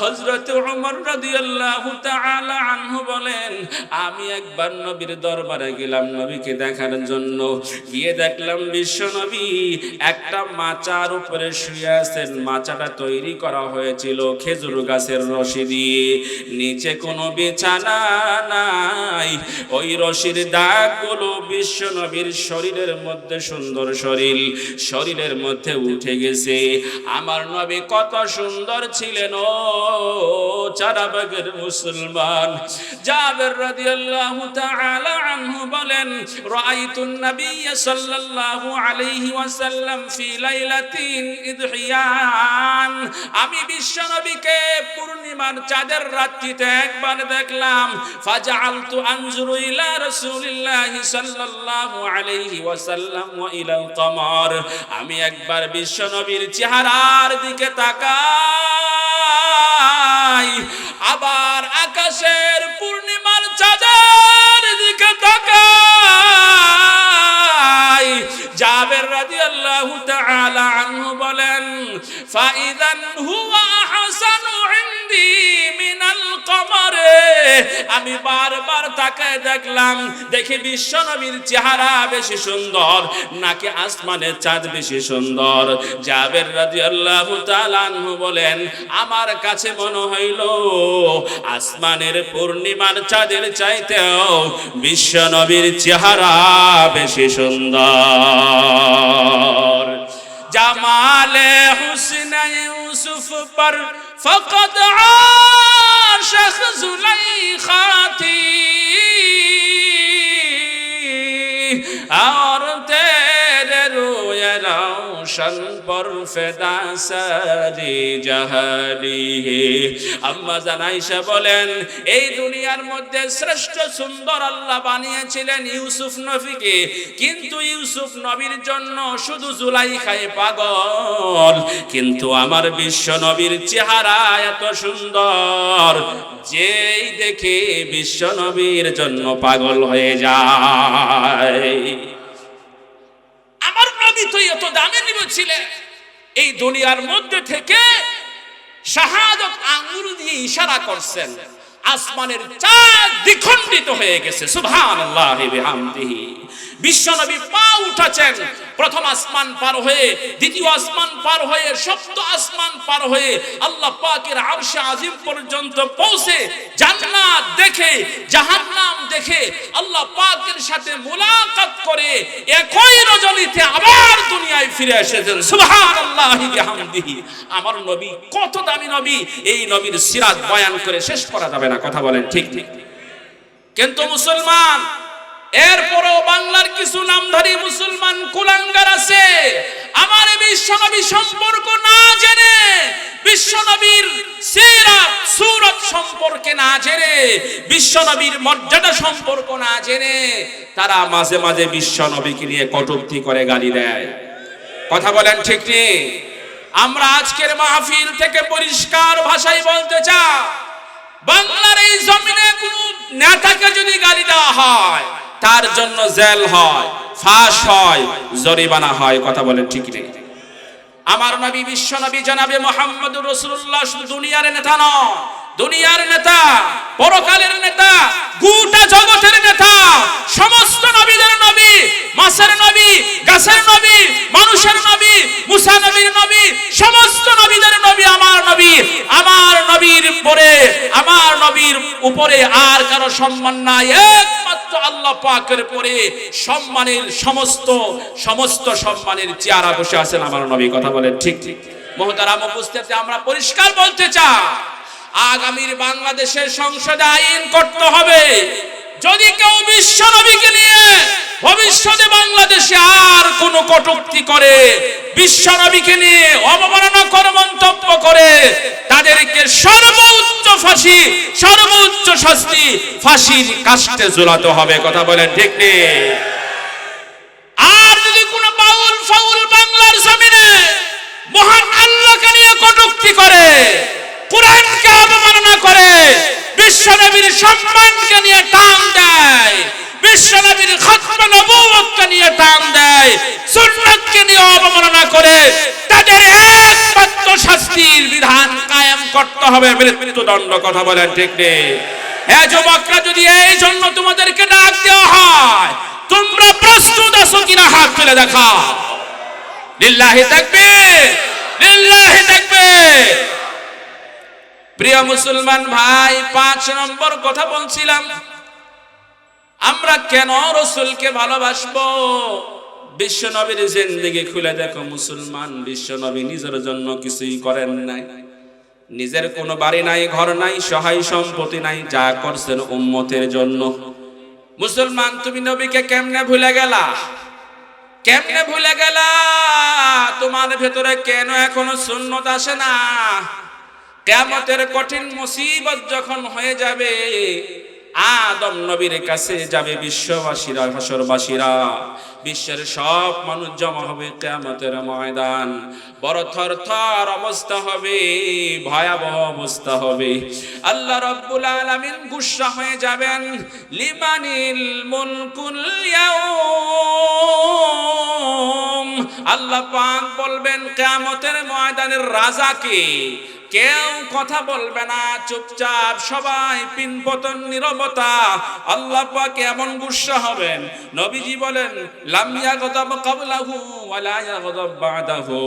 হযরত ওমর রাদিয়াল্লাহু তাআলা আনহু বলেন আমি একবার নবীর দরবারে গেলাম নবীকে দেখার জন্য, গিয়ে দেখলাম বিশ্ব নবী একটা মাচার উপরে শুয়ে আছেন। মাচাটা তৈরি করা হয়েছিল খেজুর গাছের রশি দিয়ে, নিচে কোনো বিছানা নাই, ওই রশির দাগগুলো বিশ্ব নবীর শরীরের মধ্যে, সুন্দর শরীরের মধ্যে উঠে গেছে। আমার নবী কত সুন্দর ছিলেন ও চারাবাগের মুসলমান। জাবের রাদিয়াল্লাহু তাআলা আনহু বলেন রাআইতুন নবিয়্য সাল্লাল্লাহু আলাইহি ওয়াসাল্লাম ফি লাইলাতিন ইদহিয়ান, আমি বিশ্ব নবীকে পূর্ণিমার চাঁদের রাত্রিতে একবার দেখলাম। ফাজআলতু আনজুরু ইলা রাসূলিল্লাহি সাল্লাল্লাহু আলাইহি ওয়াসাল্লাম ওয়া ইলাল কমর, আমি একবার বিশ্ব নবীর চেহারার দিকে তাকাই, আবার আকাশের পূর্ণিমার চাঁদের দিকে তাকাই। জাবের রাদিয়াল্লাহু তাআলা আনহু বলেন ফাইদান হুয়া আহসানু ইনদি মিনাল কমর, আমি বারবার তাকায় দেখলাম, দেখি বিশ্ব নবীর চেহারা বেশি সুন্দর নাকি আসমানের চাঁদ বেশি সুন্দর। জাবের রাদিয়াল্লাহু তাআলা আনহু বলেন আমার কাছে মনে হইল আসমানের পূর্ণিমার চাঁদের চাইতেও বিশ্ব নবীর চেহারা বেশি সুন্দর। জামালে হুসনে ইউসুফ পর ফকদ আশিক जुलैखाती और तेरे रोए রোশন পর ফেদা সারি জাহালি। আম্মা জান আয়েশা বলেন, এই দুনিয়ার মধ্যে শ্রেষ্ঠ সুন্দর আল্লাহ বানিয়েছিলেন ইউসুফ নবীকে, কিন্তু ইউসুফ নবীর জন্য শুধু জুলাইখায় পাগল, কিন্তু আমার বিশ্ব নবীর চেহারা এত সুন্দর, যেই দেখে বিশ্ব নবীর জন্য পাগল হয়ে যায়। আমার নবী তো এত দামি নবী ছিলেন, এই দুনিয়ার মধ্যে থেকে শাহাদত আঙ্গুল দিয়ে ইশারা করছেন, আসমানের চাঁদ দ্বিখণ্ডিত হয়ে গেছে। সুবহানাল্লাহি বিহামদিহি। বিশ্বনবী পা উঠাচ্ছেন, প্রথম আসমান পার হয়ে, দ্বিতীয় আসমান পার হয়ে, সপ্ত আসমান পার হয়ে আল্লাহ পাকের আরশে আজিম পর্যন্ত পৌঁছে জান্নাত দেখে, জাহান্নাম দেখে, আল্লাহ পাকের সাথে মুলাকাত করে একই রজনীতে আবার দুনিয়ায় ফিরে এসেছেন। সুবহানাল্লাহি বিহামদিহি। আমার নবী কত দামি নবী, এই নবীর সিরাত বয়ান করে শেষ করা যাবে না, কথা বলেন ঠিক ঠিক। কিন্তু মুসলমান, এরপরও বাংলার কিছু নামধারী মুসলমান কুলাঙ্গার আছে, আমার বিশ্বনবী সম্পর্ক না জেনে, বিশ্বনবীর সিরাত সুরত সম্পর্কে না জেনে, বিশ্বনবীর মর্যাদা সম্পর্ক না জেনে তারা মাঝে মাঝে বিশ্বনবীকে নিয়ে কটূক্তি করে, গালি দেয়। কথা বলেন ঠিক নেই? আমরা আজকের মাহফিল থেকে পরিষ্কার ভাষায় বলতে চাই, বাংলার এই জমিনে কোন নেতাকে যদি গালি দেওয়া হয়, তার জন্য জেল হয়, ফাঁস হয়, জরিমানা হয়। কথা বলেন ঠিক নেই? আমার নবী বিশ্ব নবী জনাবে মুহাম্মদুর রাসূলুল্লাহ শুধু দুনিয়ার নেতা নয়, দুনিয়ার নেতা, পরকালের নেতা, গোটা জগতের নেতা, সমস্ত নবীদের নবী, মাসের নবী, গাছের নবী, মানুষের নবী, মুসা নবীর নবী, সমস্ত নবীদের নবী আমার নবী। আমার নবীর পরে, আমার নবীর উপরে আর কারো সম্মান নাই, একমাত্র আল্লাহ পাকের পরে সম্মানের সমস্ত সম্মানের চেয়ারা বসে আছেন আমার নবী। কথা বলেন ঠিক ঠিক? মুহতারাম উপস্থিতি, আমরা পরিষ্কার বলতে চাই, আগামীর বাংলাদেশের সংসদে আইন করতে হবে, যদি কেউ বিশ্ব নবীকে নিয়ে ভবিষ্যতে বাংলাদেশে আর কোন কটূক্তি করে, বিশ্ব নবীকে নিয়ে অবমাননা করে, মন্তব্য করে, তাদেরকে সর্বোচ্চ ফাঁসি, সর্বোচ্চ শাস্তি, ফাঁসির কাস্টে ঝুলাতে হবে। কথা বলেন ঠিক নেই? আর যদি কোন বাউল ফাউল বাংলার জমিনে মহান আল্লাহকে নিয়ে কটূক্তি করে, কুরআনকে অবমাননা করে, বিশ্বনবীর সম্মানকে নিয়ে টান দেয়, বিশ্বনবীর খতম নবুয়তকে নিয়ে টান দেয়, সুন্নাতকে নিয়ে অবমাননা করে, তাদের একমাত্র শাস্তির বিধান কায়েম করতে হবে, মৃত্যুদণ্ড। কথা বলেন ঠিক নেই? হে যুবকরা, যদি এই জন্য তোমাদেরকে ডাক দেওয়া হয়, তোমরা প্রস্তুত আছো কিনা হাত তুলে দেখাও। লিল্লাহি তাকবীর, লিল্লাহি তাকবীর। প্রিয় মুসলমান ভাই, 5 নম্বর কথা বলছিলাম, আমরা কেন রাসূলকে ভালোবাসবো? বিশ্ব নবীর জিন্দেগি খুলে দেখো মুসলমান, বিশ্ব নবী নিজের জন্য কিছুই করেন নাই, নিজের কোনো বাড়ি নাই, ঘর নাই, সহায় সম্পত্তি নাই, যা করছেন উম্মতের জন্য। মুসলমান, তুমি নবীকে কেমনে ভুলে গেলা? কেমনে ভুলে গেলা? তোমার ভেতরে কেন এখনো সুন্নত আসে না? কিয়ামতের কঠিন মুসিবত যখন হয়ে যাবে, আদম নবীর কাছে যাবে বিশ্ববাসীরা, হাসরবাসীরা, বিশ্বের সব মানুষ জমা হবে কিয়ামতের ময়দান। বড় থরথর অবস্থা হবে, ভয়াবহ অবস্থা হবে। আল্লাহ রাব্বুল আলামিন গুসসা হয়ে যাবেন, লিমানিল মুলকুল ইয়াউম। আল্লাহ পাক বলবেন কিয়ামতের ময়দানের রাজা কে? কেউ কথা বলবে না, চুপচাপ সবাই পিনপতন, নীরবতা। আল্লাহ পাক এমন গুসসা হবেন, নবীজি বলেন, লাম ইয়াগদাব ক্বাবলাহু ওয়া লা ইয়াগদাব বা'দাহু।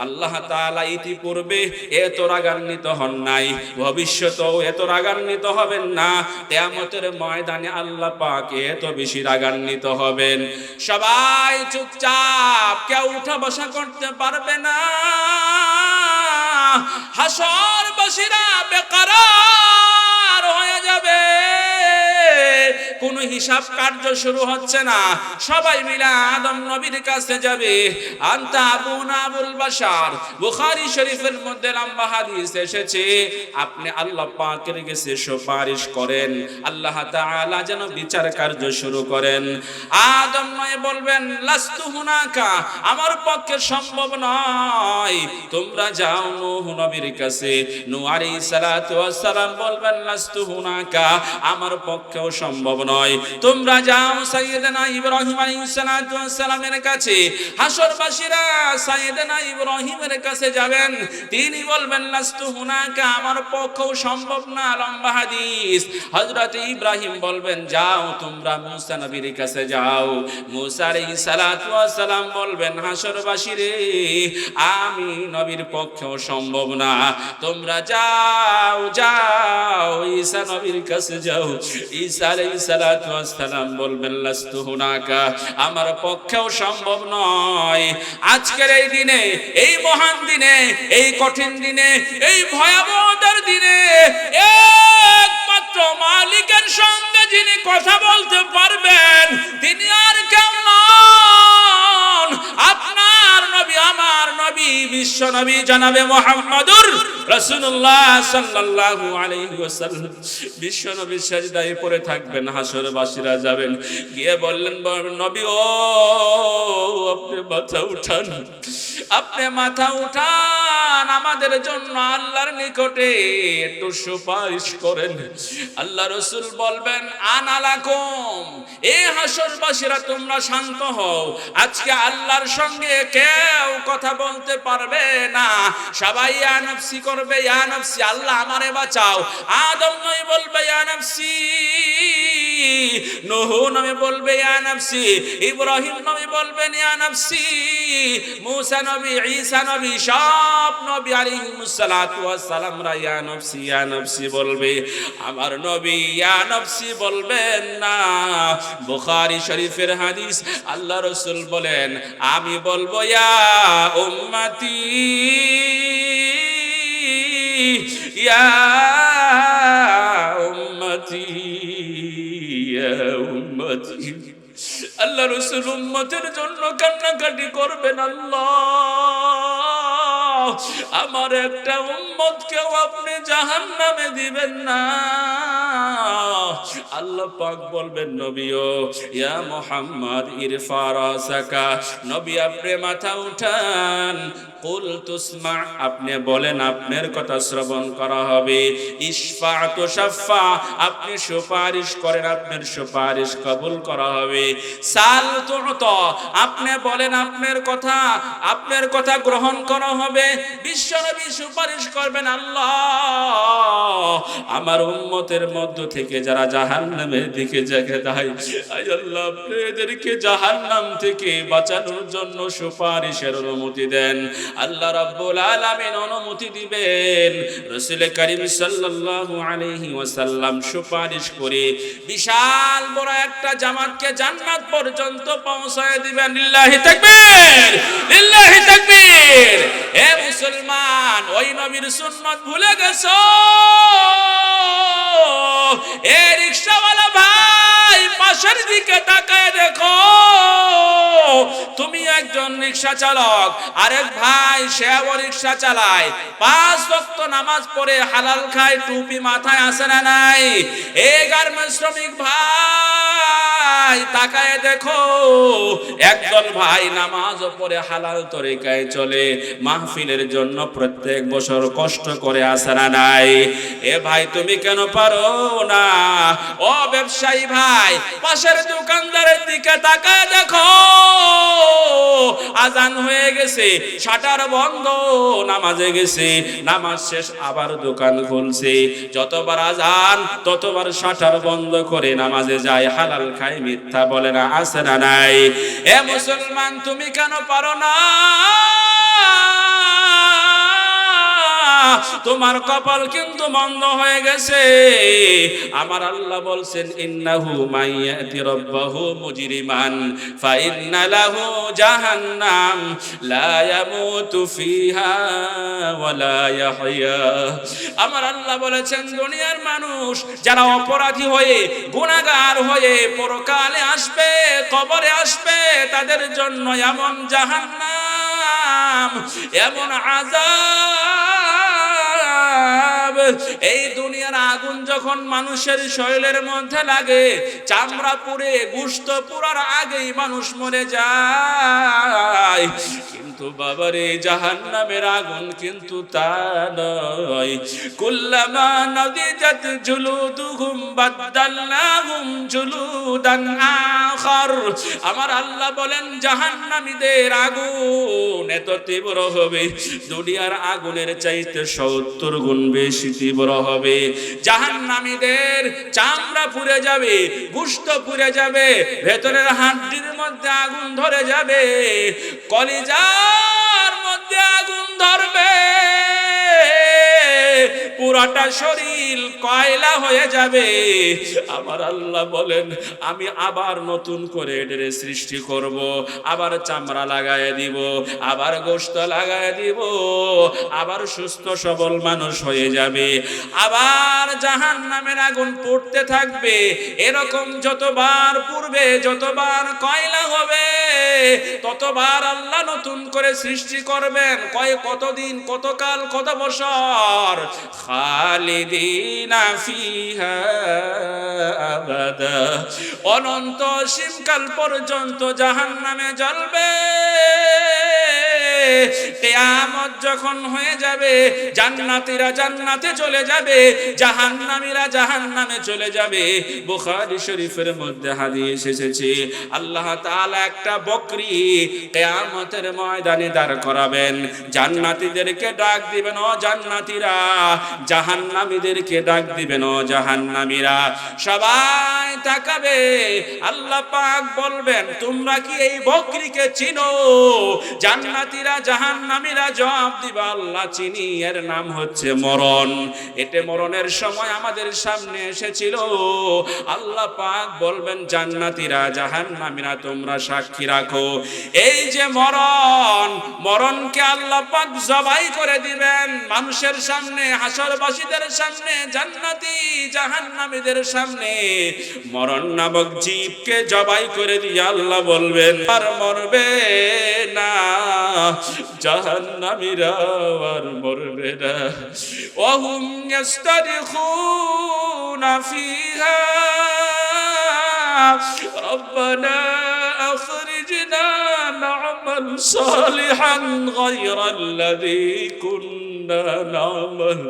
আল্লাহ তাআলা ইতিপূর্বে এত রাগান্বিত হন নাই, ভবিষ্যতেও এত রাগান্বিত হবেন না। কিয়ামতের ময়দানে আল্লাহ পাক এত বেশি রাগান্বিত হবেন, সবাই চুপচাপ, কেউ উঠা বসা করতে পারবে না। হাসরবাসীরা বেকরার হয়ে যাবে, কোনো হিসাব কার্য শুরু হচ্ছে না, সবাই মিলে আদম নবীর কাছে যাবে। আনতা আবুনা আবুল বাশার, বুখারী শরীফের মধ্যে লম্বা হাদিস এসেছে, আপনি আল্লাহ পাকের কাছে সুপারিশ করেন, আল্লাহ তাআলা যেন বিচার কার্য শুরু করেন। আদম নয় বলবেন লাস্তু হুনাকা, আমার পক্ষে সম্ভব নয়, তোমরা যাও নূহ নবীর কাছে। নূহ আলাইহিস সালাতু ওয়াস সালাম বলবেন লাস্তু হুনাকা, আমার পক্ষেও সম্ভব নয়, তোমরা যাও সাইয়েদনা ইব্রাহিম আলাইহিস সালাতু ওয়াস সালামের কাছে। হাসরবাসীরা সাইয়েদনা ইব্রাহিমের কাছে যাবেন, তিনি বলবেন লাস্তু হুনাকা, আমার পক্ষেও সম্ভব না। লম্বা হাদিস। হযরত ইব্রাহিম বলবেন যাও তোমরা মুসা নবীর কাছে যাও। মুসা আলাইহিস সালাতু ওয়াস সালাম বলবেন হাসরবাসীরে, আমি নবীর পক্ষেও সম্ভব না, তোমরা যাও যাও ঈসা নবীর কাছে যাও। ঈসা আলাইহিস সালাতু ওয়াস সালাম বলবেন লাস্তু হুনাকা, আমার পক্ষেও সম্ভব নয়। আজকের এই দিনে, এই মহান দিনে, এই কঠিন দিনে, এই ভয়াবহতার দিনে একমাত্র মালিকের সঙ্গে যিনি কথা বলতে পারবেন তিনি আর কেউ নন, আপনার নবী, আমার নবী, বিশ্ব নবী জনাবে মুহাম্মদুর রাসূলুল্লাহ সাল্লাল্লাহু আলাইহি ওয়াসাল্লাম। বিশ্ব নবী সিজদায় পড়ে থাকবেন, হাসরবাসীরা যাবেন, গিয়ে বললেন নবী ও আপনি মাথা উঠান, আপনি মাথা উঠান, আমাদের জন্য আল্লাহর নিকটে একটু সুপারিশ করেন। আল্লাহ রাসূল বলবেন আনা লাকুম, এ হাসরবাসীরা তোমরা শান্ত হও, আজকে আল্লাহর সঙ্গে কেউ কথা বলতে পারবে না, সবাই ইয়া নফসি করবে, ইয়া নফসি, আল্লাহ আমারে বাঁচাও। আদম নবী বলবে ইয়া নফসি, নূহ নবী বলবে ইয়া নফসি, ইব্রাহিম নবী বলবেন ইয়া নফসি, মুসা নবী, ঈসা নবী, সব নবী আলাইহিস সালাতু ওয়াস সালাম রা ইয়া নফসি, ইয়া নফসি বলবে। আমার নবী ইয়া নফসি বলবেন না। বুখারী শরীফের হাদিস, আল্লাহ রাসূল বলেন আমি বলবো ইয়া উম্মতি, ইয়া উম্মতি, ইয়া উম্মতি। আল্লাহ রাসূল উম্মতের জন্য কান্নাকাটি করবেন, আল্লাহ আমার একটা উম্মতকেও আপনি জাহান্নামে দিবেন না। আল্লাহ পাক বলবেন নবীও ইয়া মুহাম্মদ ইরফা রাসাকা, নবী আপনি মাথা উঠান, কুল তুসমা, আপনি বলেন আপনার কথা শ্রবণ করা হবে, ইশফা তুশাফা, আপনি সুপারিশ করেন আপনার সুপারিশ কবুল করা হবে, সাল তুতা, আপনি বলেন আপনার কথা গ্রহণ করা হবে। বিশ্বনবী সুপারিশ করবেন আল্লাহ আমার উম্মতের মধ্য থেকে যারা জাহান্নামের দিকে যেতে যায়, আয় আল্লাহ আপনি এদেরকে জাহান্নাম থেকে বাঁচানোর জন্য সুপারিশের অনুমতি দেন। আল্লাহ রাব্বুল আলামিন অনুমতি দিবেন। রাসূল করিম সাল্লাল্লাহু আলাইহি ওয়াসাল্লাম সুপারিশ করে বিশাল বড় একটা জামাতকে জান্নাত পর্যন্ত পৌঁছায় দিবেন। লিল্লাহি তাকবীর, লিল্লাহি তাকবীর। হে মুসলমান, ওই নবীর সুন্নাত ভুলে গেছো? এ রিকশাওয়ালা ভাই, পাশের দিকে তাকায় দেখো, তুমি একজন রিকশা চালক, আরেক ভাই সেও রিকশা চালায়, 5 ওয়াক্ত নামাজ পড়ে হালাল খায়, টুপি মাথায় আছে না নাই? এই গার্মেন্টস শ্রমিক ভাই তাকায় দেখো, একদল ভাই নামাজ পড়ে হালাল তরিকায় চলে, মাহফিলের জন্য প্রত্যেক বছর কষ্ট করে আসে না নাই? এ ভাই তুমি কেন পারো না? ও ব্যবসায়ী ভাই, পাশের দোকানদারের দিকে তাকায় দেখো, আজান হয়ে গেছে, শাটার বন্ধ, নামাজে গেছে, নামাজ শেষ আবার দোকান খুলছে, যতবার আজান ততবার শাটার বন্ধ করে নামাজে যায়, হালাল খায়, মিথ্যা বলে না, আছে না নাই? এ মুসলমান তুমি কেন পারো না? তোমার কপাল কিন্তু বন্ধ হয়ে গেছে। আমার আল্লাহ বলছেন ইন্নাহু মাইয়াতি রাব্বাহু মুজরিমান ফাইন্না লাহু জাহান্নাম লা ইয়ামুতু ফিহা ওয়ালা ইয়াহইয়া। আমার আল্লাহ বলেছেন দুনিয়ার মানুষ যারা অপরাধী হয়ে গুনাহগার হয়ে পরকালে আসবে, কবরে আসবে, তাদের জন্য এমন জাহান্নাম, এমন আযাব। এই দুনিয়ার আগুন যখন মানুষের শরীরের মধ্যে লাগে, চামড়া পুড়ে গোশত পুরার আগেই মানুষ মরে যায়। কিন্তু বাবারে জাহান্নামের আগুন কিন্তু তা নয়। কুল্লামা নাদিজাত জুলুদুহুম বাদদালনাহুম জুলুদান আখার। আমার আল্লাহ বলেন জাহান্নামীদের আগুন এত তীব্র হবে, দুনিয়ার আগুনের চাইতে 70 গুণ বেশি তীব্র হবে। জাহান্নামীদের চামড়া পুড়ে যাবে, গোশত পুড়ে যাবে, ভেতরের হাড্ডির মধ্যে আগুন ধরে যাবে, কলিজার মধ্যে আগুন ধরবে, পুরাটা শরীর কয়লা হয়ে যাবে। আমার আল্লাহ বলেন আমি আবার নতুন করে এদের সৃষ্টি করব, আবার চামড়া লাগায় দিব, আবার গোশত লাগায় দিব, আবার সুস্থ সবল মানুষ হয়ে যাবে, আবার জাহান্নামের আগুন পড়তে থাকবে। এরকম যতবার পূর্বে যতবার কয়লা হবে ততবার আল্লাহ নতুন করে সৃষ্টি করবেন। কতদিন, কতকাল, কত বছর? খালিদিনা ফিহা আবাদা, অনন্ত অসীমকাল পর্যন্ত জাহান্নামে জ্বলবে। কিয়ামত যখন হয়ে যাবে, জান্নাতীরা জান্নাতে চলে যাবে, জাহান্নামীরা জাহান্নামে চলে যাবে। বুখারী শরীফের মধ্যে হাদিস এসেছে আল্লাহ তাআলা একটা বকরি কিয়ামতের ময়দানে দাঁড় করাবেন। জান্নাতীদেরকে ডাক দিবেন ও জান্নাতীরা, জাহান্নামীদেরকে ডাক দিবেন ও জাহান্নামীরা। সবাই তাকাবে, আল্লাহ পাক বলবেন তোমরা কি এই বকরিকে চিনো? জান্নাতীরা জাহান্নামীরা জবাব দিবে আল্লাহ চিনি, এর নাম হচ্ছে মরণ। এতে মরণের সময় আমাদের সামনে এসেছিল। আল্লাহ পাক বলবেন জান্নাতীরা জাহান্নামীরা তোমরা সাক্ষী রাখো, এই যে মরণ, মরণকে আল্লাহ পাক জবাই করে দিবেন মানুষের সামনে, হাসরবাসীদের সামনে, জান্নাতি জাহান্নামীদের সামনে। মরণ নামক জীবকে জবাই করে দিয়ে আল্লাহ বলবেন আর মরবে না, জাহান্নামীরা আর মরবে না। ওয়াহুম ইয়াস্তারিখুনা ফিহা রব্বানা আখরিজনা না'মাল সালিহান গায়রাল্লাযী কুন্না না'মাল।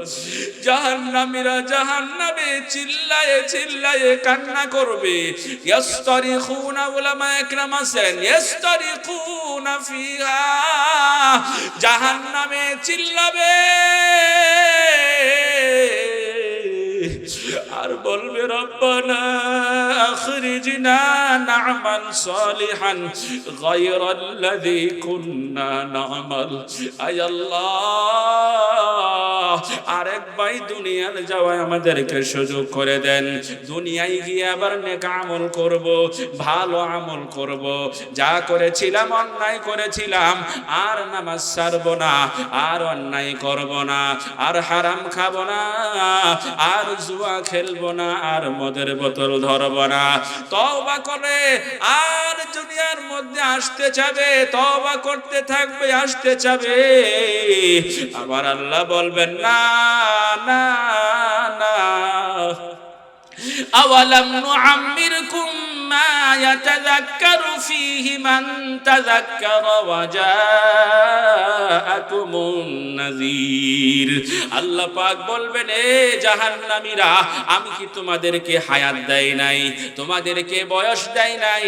জাহান্নামীরা জাহান্নামে চিল্লায়ে চিল্লায়ে কান্না করবে। ইয়াস্তারিখুনা, উলামা একরাম আছেন, ইয়াস্তারিখুনা ফিহা, জাহান্নামে চিল্লাবে আর বলবে রব্বানা আখরিজনা না'মাল সালিহান গায়রাল্লাযী কুন্না না'মাল। আয় আল্লাহ আরেক ভাই দুনিয়ার যাওয়ায় আমাদেরকে সুযোগ করে দেন, দুনিয়ায় গিয়ে আবার নেক আমল করব, ভালো আমল করব। যা করেছিলাম অন্যায় করেছিলাম আর নামাজ ছাড়ব না, আর অন্যায় করব না, আর হারাম খাবো না, আর জুয়া খেলবো না, আর মদের বোতল ধরবো না। তওবা করে আর দুনিয়ার মধ্যে আসতে চাবে, তওবা করতে থাকবে, আসতে চাবে। আবার আল্লাহ বলবেন না না না, আওয়ালাম নুআম্মিরকুম মা ইয়াতাযাক্কারু ফীহি মান তাযাক্কারা ওয়া জাআকুমুন নাযীর। আল্লাহ পাক বলবেন এ জাহান্নামীরা, আমি কি তোমাদেরকে হায়াত দেই নাই, তোমাদেরকে বয়স দেই নাই,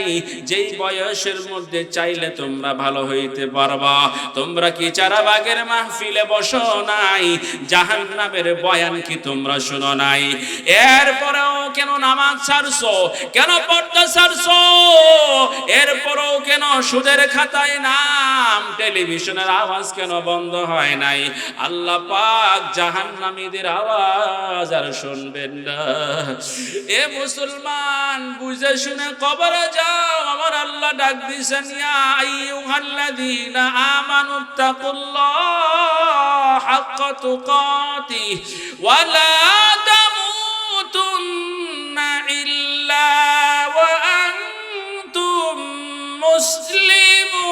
যেই বয়সের মধ্যে চাইলে তোমরা ভালো হইতে পারবা? তোমরা কি চারাবাগের মাহফিলে বসো নাই? জাহান্নামের বয়ান কি তোমরা শুনো নাই? এরপরেও কেন নামাজ ছাড়ছো, কেন পর্দা ছাড়ছো, এরপরও কেন সুদের খাতায় নাম, টেলিভিশনের আওয়াজ কেন বন্ধ হয় নাই? আল্লাহ পাক জাহান্নামীদের আওয়াজ আর শুনবেন না। এ মুসলমান, বুঝে শুনে কবরে যাও। আমার আল্লাহ ডাক দিয়েছেন, ইয়া আইয়ুহাল্লাযীনা আমানুত্তাকুল্লাহ হাক্কা তুকাতিহি ওয়া লা তামুতুন্না ইল্লা ওয়া আনতুম মুসলিমুন।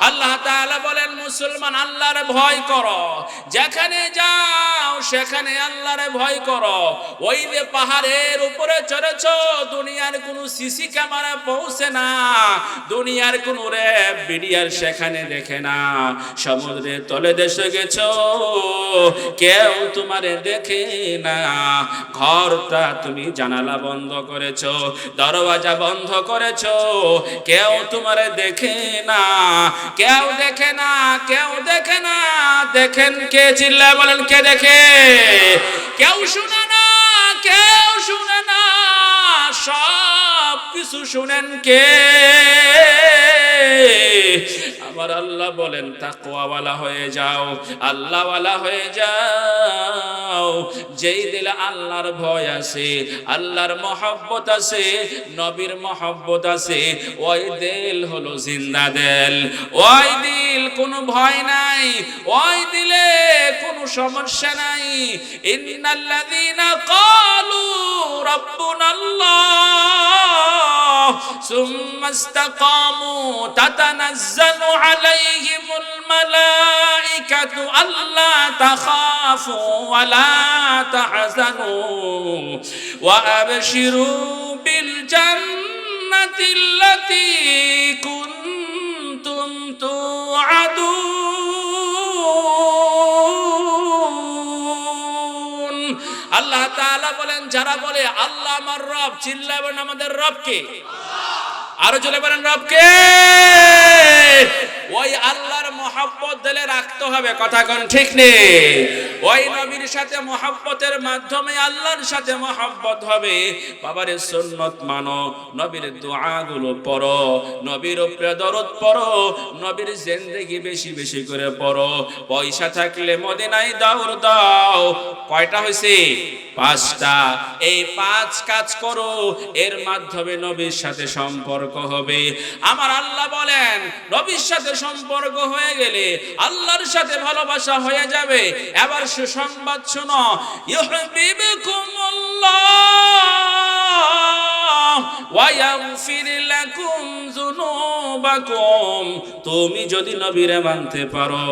আল্লাহ তাআলা বলেন, মুসলমান আল্লাহর ভয় করো, যেখানে যাও সেখানে আল্লাহরে ভয় করো। ওই যে পাহাড়ের উপরে চড়েছো, দুনিয়ার কোনো সিসি ক্যামেরা পৌঁছে না, দুনিয়ার কোনো র্যাব বিডিআর সেখানে দেখে না। সমুদ্রের তলে দেশে গেছো, কেউ তোমারে দেখে না। ঘরটা তুমি জানালা বন্ধ করেছো, দরওয়াজা বন্ধ করেছো, কেউ তোমারে দেখে না, কেউ দেখে না, কেউ দেখে না। দেখেন কে? চিল্লায় বলেন, কে দেখে? কেউ শুনে না, কেউ শুনে না, সব কিছু শুনেন কে? আমার আল্লাহ বলেন, তাকওয়াওয়ালা হয়ে যাও, আল্লাহওয়ালা হয়ে যাও। যেই দিলে আল্লাহর ভয় আছে, আল্লাহর মহব্বত আছে, নবীর মহব্বত আছে, ওই দিল হলো জিন্দা দিল। ওই দিল কোনো ভয় নাই, ওই দিলে কোনো সমস্যা নাই। ইন্নাল্লাযীনা ক্বালু রাব্বুনাল্লাহ সুম্মা ইসতাকামু তাতানাজ্জালু আলাইহিমুল মালাইকাতু আল্লা তাখাফু ওয়া লা তাহজানু ওয়া আবশিরু বিল জান্নাতিল্লাতী কুনতুম তুআদুন। আল্লাহ তাআলা বলেন, যারা বলে আল্লাহ আমার রব, চিল্লাবেন আমাদের রবকে, আরো জোরে বলেন রবকে। ওই আল্লাহর মহব্বত দিলে রাখতে হবে, কথা কোন ঠিক নেই? ওই নবীর সাথে মহব্বতের মাধ্যমে আল্লাহর সাথে মহব্বত হবে। বাবারে সুন্নত মানো, নবীর দোয়াগুলো পড়ো, নবীর উপরে দরুদ পড়ো, নবীর জিন্দেগি বেশি বেশি করে পড়ো। পয়সা থাকলে মদিনায় দৌড় দাও। কয়টা হয়েছে? 5টা। এই 5 কাজ করো, এর মাধ্যমে নবীর সাথে সম্পর্ক হবে। আমার আল্লাহ বলেন, নবীর সাথে সম্পর্ক হয়ে গেলে আল্লাহর সাথে ভালোবাসা হয়ে যাবে। এবার সুসংবাদ শোনো, ইউহিব্বুকুমুল্লাহ ওয়া ইয়াগফির লাকুম যুনুবাকুম। তুমি যদি নবীরে মানতে পারো,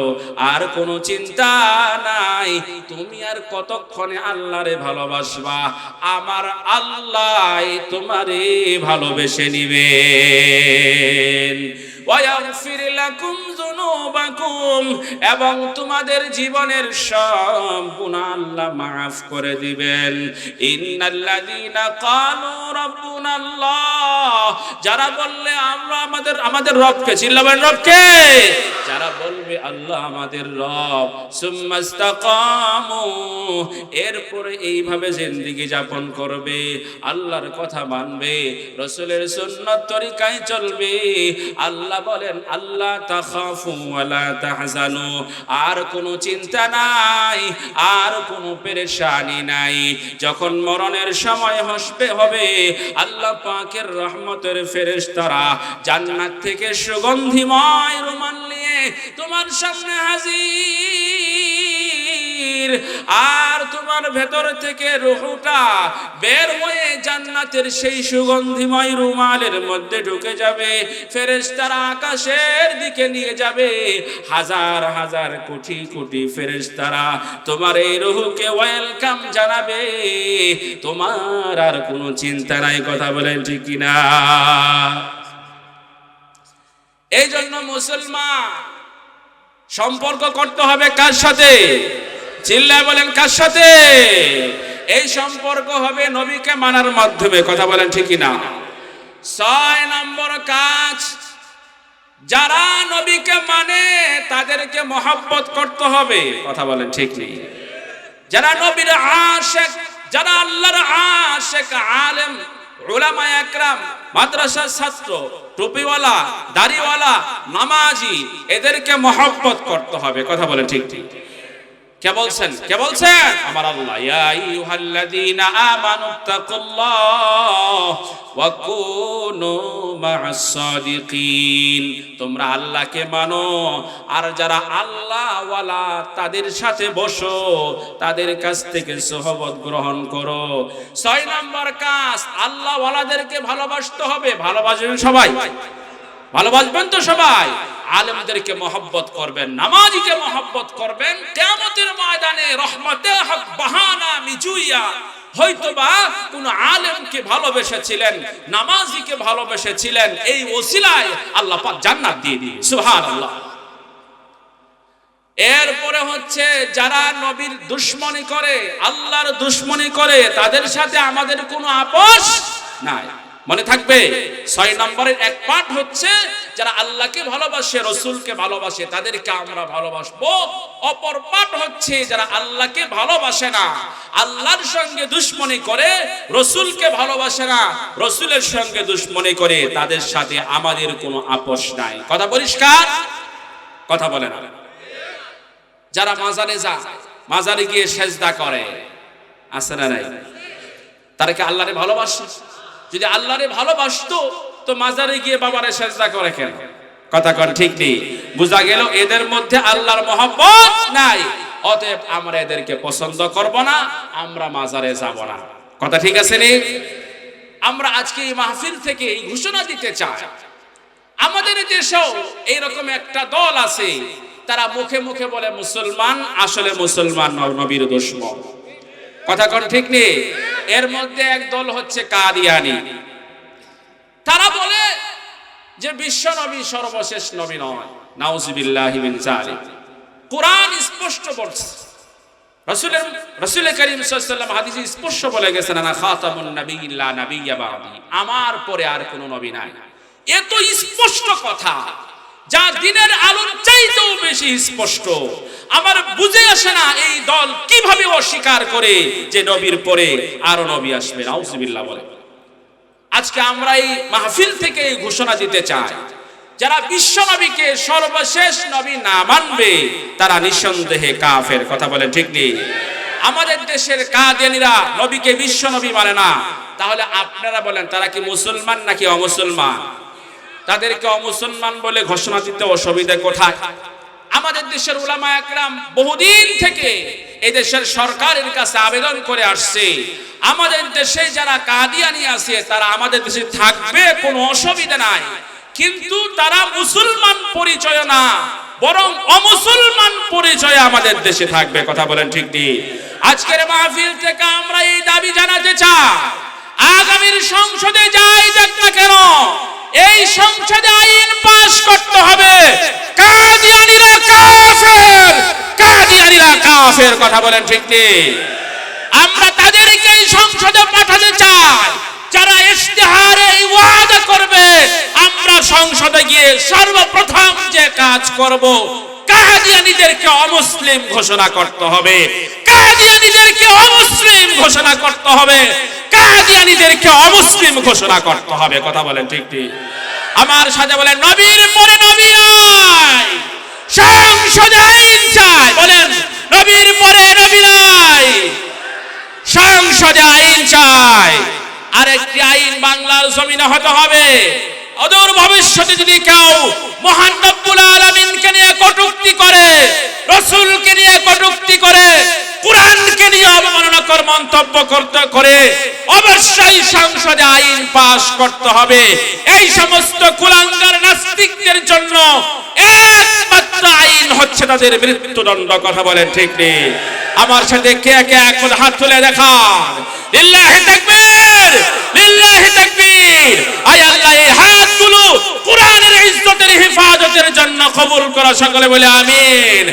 আর কোনো চিন্তা নাই, তুমি আর কতক্ষণে আল্লাহরে ভালোবাসবা, আমার আল্লাহ তোমারে ভালোবেসে নিবেন। ওয়াগফির লাকুম যুনুবাকুম, এবং তোমাদের জীবনের সব গুনাহ আল্লাহ মাফ করে দিবেন। ইন্নাল্লাযীনা ক্বালু রাব্বুনাল্লাহ, যারা বললে আমরা আমাদের রবকে, চিল্লাবেন রবকে। যারা বলবে আল্লাহ আমাদের রব, সুম্মা ইসতাকামু, এরপরে এইভাবে জিন্দেগি যাপন করবে, আল্লাহর কথা মানবে, রাসূলের সুন্নাত তরিকায় চলবে। আল্লাহ বলেন, আল্লাহ তাখাফু ওয়া লা তাহজানু, আর কোনো চিন্তা নাই, আর কোনো পেরেশানি নাই। যখন মরণের সময় হবে, আল্লাহ পাকের রহমতের ফেরেশতারা জান্নাত থেকে সুগন্ধিময় রুমাল নিয়ে তোমার সামনে হাজির, আর তোমার ভেতর থেকে রূহটা বের হয়ে জান্নাতের সেই সুগন্ধিময় রুমালের মধ্যে ঢুকে যাবে। ফেরেশতারা আকাশের দিকে নিয়ে যাবে, হাজার হাজার কোটি কোটি ফেরেশতারা তোমার এই রূহকে ওয়েলকাম জানাবে। তোমার আর কোনো চিন্তা নাই, কথা বলেন ঠিক কিনা? এই জন্য মুসলমান সম্পর্ক করতে হবে কার সাথে? চিল্লায় বলেন কার সাথে? এই সম্পর্ক হবে নবীকে মানার মাধ্যমে, কথা বলেন ঠিক কিনা? 6 নম্বর কাজ, যারা নবীকে মানে তাদেরকে মহব্বত করতে হবে, কথা বলেন ঠিক নেই? যারা নবীর আশিক, যারা আল্লাহর আশিক, আলেম, উলামা একরাম, মাদ্রাসার ছাত্র, টুপিওয়ালা, দাড়িওয়ালা, নামাজি, এদেরকে মহব্বত করতে হবে। কথা বলেন ঠিক ঠিক। কে বলছেন? কে বলছেন? আমার আল্লাহ। ইয়া আইয়ুহাল্লাযীনা আমানু তাকুল্লাহ ওয়া কুনু মা'আস সাদিকিন। তোমরা আল্লাহকে মানো আর যারা আল্লাহওয়ালা তাদের সাথে বসো, তাদের কাছ থেকে সোহবত গ্রহণ করো। 6 নম্বর কাজ, আল্লাহওয়ালাদেরকে ভালোবাসতে হবে। ভালোবাসবেন সবাই? ভালোবাসবেন তো সবাই? আলেমদেরকে মহব্বত করবেন, নামাজিকে মহব্বত করবেন। কিয়ামতের ময়দানে রহমতে হক বাহানা মিজুইয়া হয়তোবা কোন আলেমকে ভালোবেসেছিলেন, নামাজিকে ভালোবেসেছিলেন, এই ওসিলায় আল্লাহ পাক জান্নাত দিয়ে দিবে। সুবহানাল্লাহ। এরপরে হচ্ছে যারা নবীর দুশমনি করে, আল্লাহর দুশমনি করে, তাদের সাথে আমাদের কোনো আপোষ নাই। মনে থাকবে 6 নম্বরের এক পার্ট হচ্ছে যারা আল্লাহকে ভালোবাসে, রাসূলকে ভালোবাসে, তাদেরকে আমরা ভালোবাসবো। অপর পার্ট হচ্ছে যারা আল্লাহকে ভালোবাসে না, আল্লাহর সঙ্গে দুশমনি করে, রাসূলকে ভালোবাসে না, রাসূলের সঙ্গে দুশমনি করে, তাদের সাথে আমাদের কোনো আপোষ নাই। কথা পরিষ্কার? কথা বলে না? যারা মাজারে যায়, মাজারে গিয়ে সেজদা করে, আছে না নাই? তারা কি আল্লাহরে ভালোবাসে? যদি আল্লাহরে ভালোবাসতো তো মাজারে গিয়ে বাবারে সেজদা করে কেন? কথা কন ঠিক নেই? বুঝা গেল এদের মধ্যে আল্লাহর মহব্বত নাই। অতএব আমরা এদেরকে পছন্দ করব না, আমরা মাজারে যাব না। কথা ঠিক আছে নি? আমরা আজকে এই মাহফিল থেকে এই ঘোষণা দিতে চাই, আমাদের দেশেও এইরকম একটা দল আছে, তারা মুখে মুখে বলে মুসলমান, আসলে মুসলমান নবীর দুশমন। কথা কন ঠিক নেই? এর মধ্যে এক দল হচ্ছে কাদিয়ানী। তারা বলে যে বিশ্ব নবী সর্বশেষ নবী নয়। নাউযুবিল্লাহি মিন যালিক। কোরআন স্পষ্ট বলছে, রাসূল করিম সাল্লাল্লাহু আলাইহি ওয়াসাল্লাম হাদিসে স্পষ্ট বলে গেছেন, আনা খাতামুন নাবিয়্যিন লা নাবিয়্যা বা'দি, আমার পরে আর কোনো নবী নাই। এত স্পষ্ট কথা, যা দিনের আলোর চাইতেও বেশি স্পষ্ট। আমার বুঝে আসে না এই দল কিভাবে অস্বীকার করে যে নবীর পরে আরো নবী আসবে। নাউযুবিল্লাহ বলে। আজকে আমরা এই মাহফিল থেকে এই ঘোষণা দিতে চাই, যারা বিশ্ব নবীকে সর্বশেষ নবী না মানবে তারা নিঃসন্দেহে কাফের। কথা বলেন ঠিক নেই? আমাদের দেশের কাদিয়ানীরা নবীকে বিশ্ব নবী মানে না। তাহলে আপনারা বলেন তারা কি মুসলমান নাকি অমুসলমান? তাদেরকে অমুসলমান বলে ঘোষণা দিতে অসুবিধা কোথায়? আমাদের দেশের উলামা একরাম বহুদিন থেকে এই দেশের সরকারের কাছে আবেদন করে আসছে, আমাদের দেশে যারা কাদিয়ানী আছে তারা আমাদের দেশে থাকবে, কোনো অসুবিধা নাই, কিন্তু তারা মুসলমান পরিচয় না, বরং অমুসলমান পরিচয়ে আমাদের দেশে থাকবে। কথা বলেন ঠিক নেই? আজকের মাহফিল থেকে আমরা এই দাবি জানাতে চাই, আগামীর সংসদে যাই যাক না কেন, এই সংসদে আইন পাস করতে হবে, কাদিয়ানীরা কাফের, কাদিয়ানীরা কাফের। কথা বলেন ঠিক নেই? আমরা তাদেরকে এই সংসদে পাঠাতে চাই যারা ইশতেহারে ওয়াদা করবে, আমরা সংসদে গিয়ে সর্বপ্রথম যে কাজ করব, কাদিয়ানীদেরকে অমুসলিম ঘোষণা করতে হবে, কাদিয়ানীদেরকে অমুসলিম ঘোষণা করতে হবে, কাদিয়ানীদেরকে অমুসলিম ঘোষণা করতে হবে। কথা বলেন ঠিক ঠিক? আমার সাথে বলেন, নবীর পরে নবী নাই, সংসদে আইন চাই। বলেন, নবীর পরে নবী নাই, সংসদে আইন চাই। আরেকটি আইন বাংলার জমিনে হতে হবে। অদূর ভবিষ্যতে যদি কেউ মহান রব্বুল আলামিনকে নিয়ে কটূক্তি করে, রাসূলকে নিয়ে কটূক্তি করে, কুরআনকে নিয়ে অবমাননাকর মন্তব্য করতে করে, অবশ্যই সংসদে আইন পাস করতে হবে। এই সমস্ত কুলাঙ্গার নাস্তিকদের জন্য একমাত্র আইন হচ্ছে তাদের মৃত্যুদণ্ড। কথা বলেন ঠিক নেই? আমার সাথে কে কে একবার হাত তুলে দেখান। লিল্লাহি তাকবীর, লিল্লাহি তাকবীর। আয় আল্লাহ, এই হাতগুলো কুরআনের ইজ্জতের হেফাজতের জন্য কবুল করো। সকলে বলে আমিন।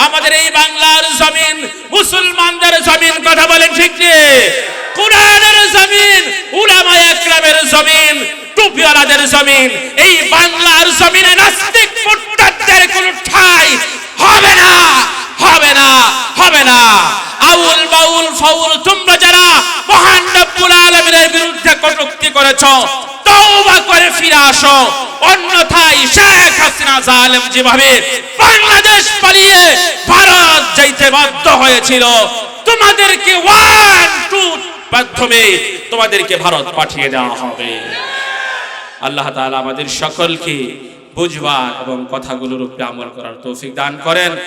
আমাদের এই বাংলার জমিন মুসলমানদের জমিন। কথা বলেন ঠিক নেই? কুরআনের জমিন, উলামায়ে একরামের জমিন, টুপিওয়ালাদের জমিন। এই বাংলার জমিনে নাস্তিক মুরতাদদের কোনো ঠাঁই হবে না, হবে না, হবে না। আউল মুক্তি করেছো, তওবা করে ফিরে আসো, অন্যথায় শেখ হাসিনা জালেম যেভাবে বাংলাদেশ পালিয়ে ভারত যাইতে বাধ্য হয়েছিল, তোমাদেরকে 1-2 মাধ্যমে তোমাদেরকে ভারত পাঠিয়ে দেওয়া হবে। আল্লাহ তাআলা আমাদের সকলকে বুঝবার এবং কথাগুলোর উপরে আমল করার তৌফিক দান করেন।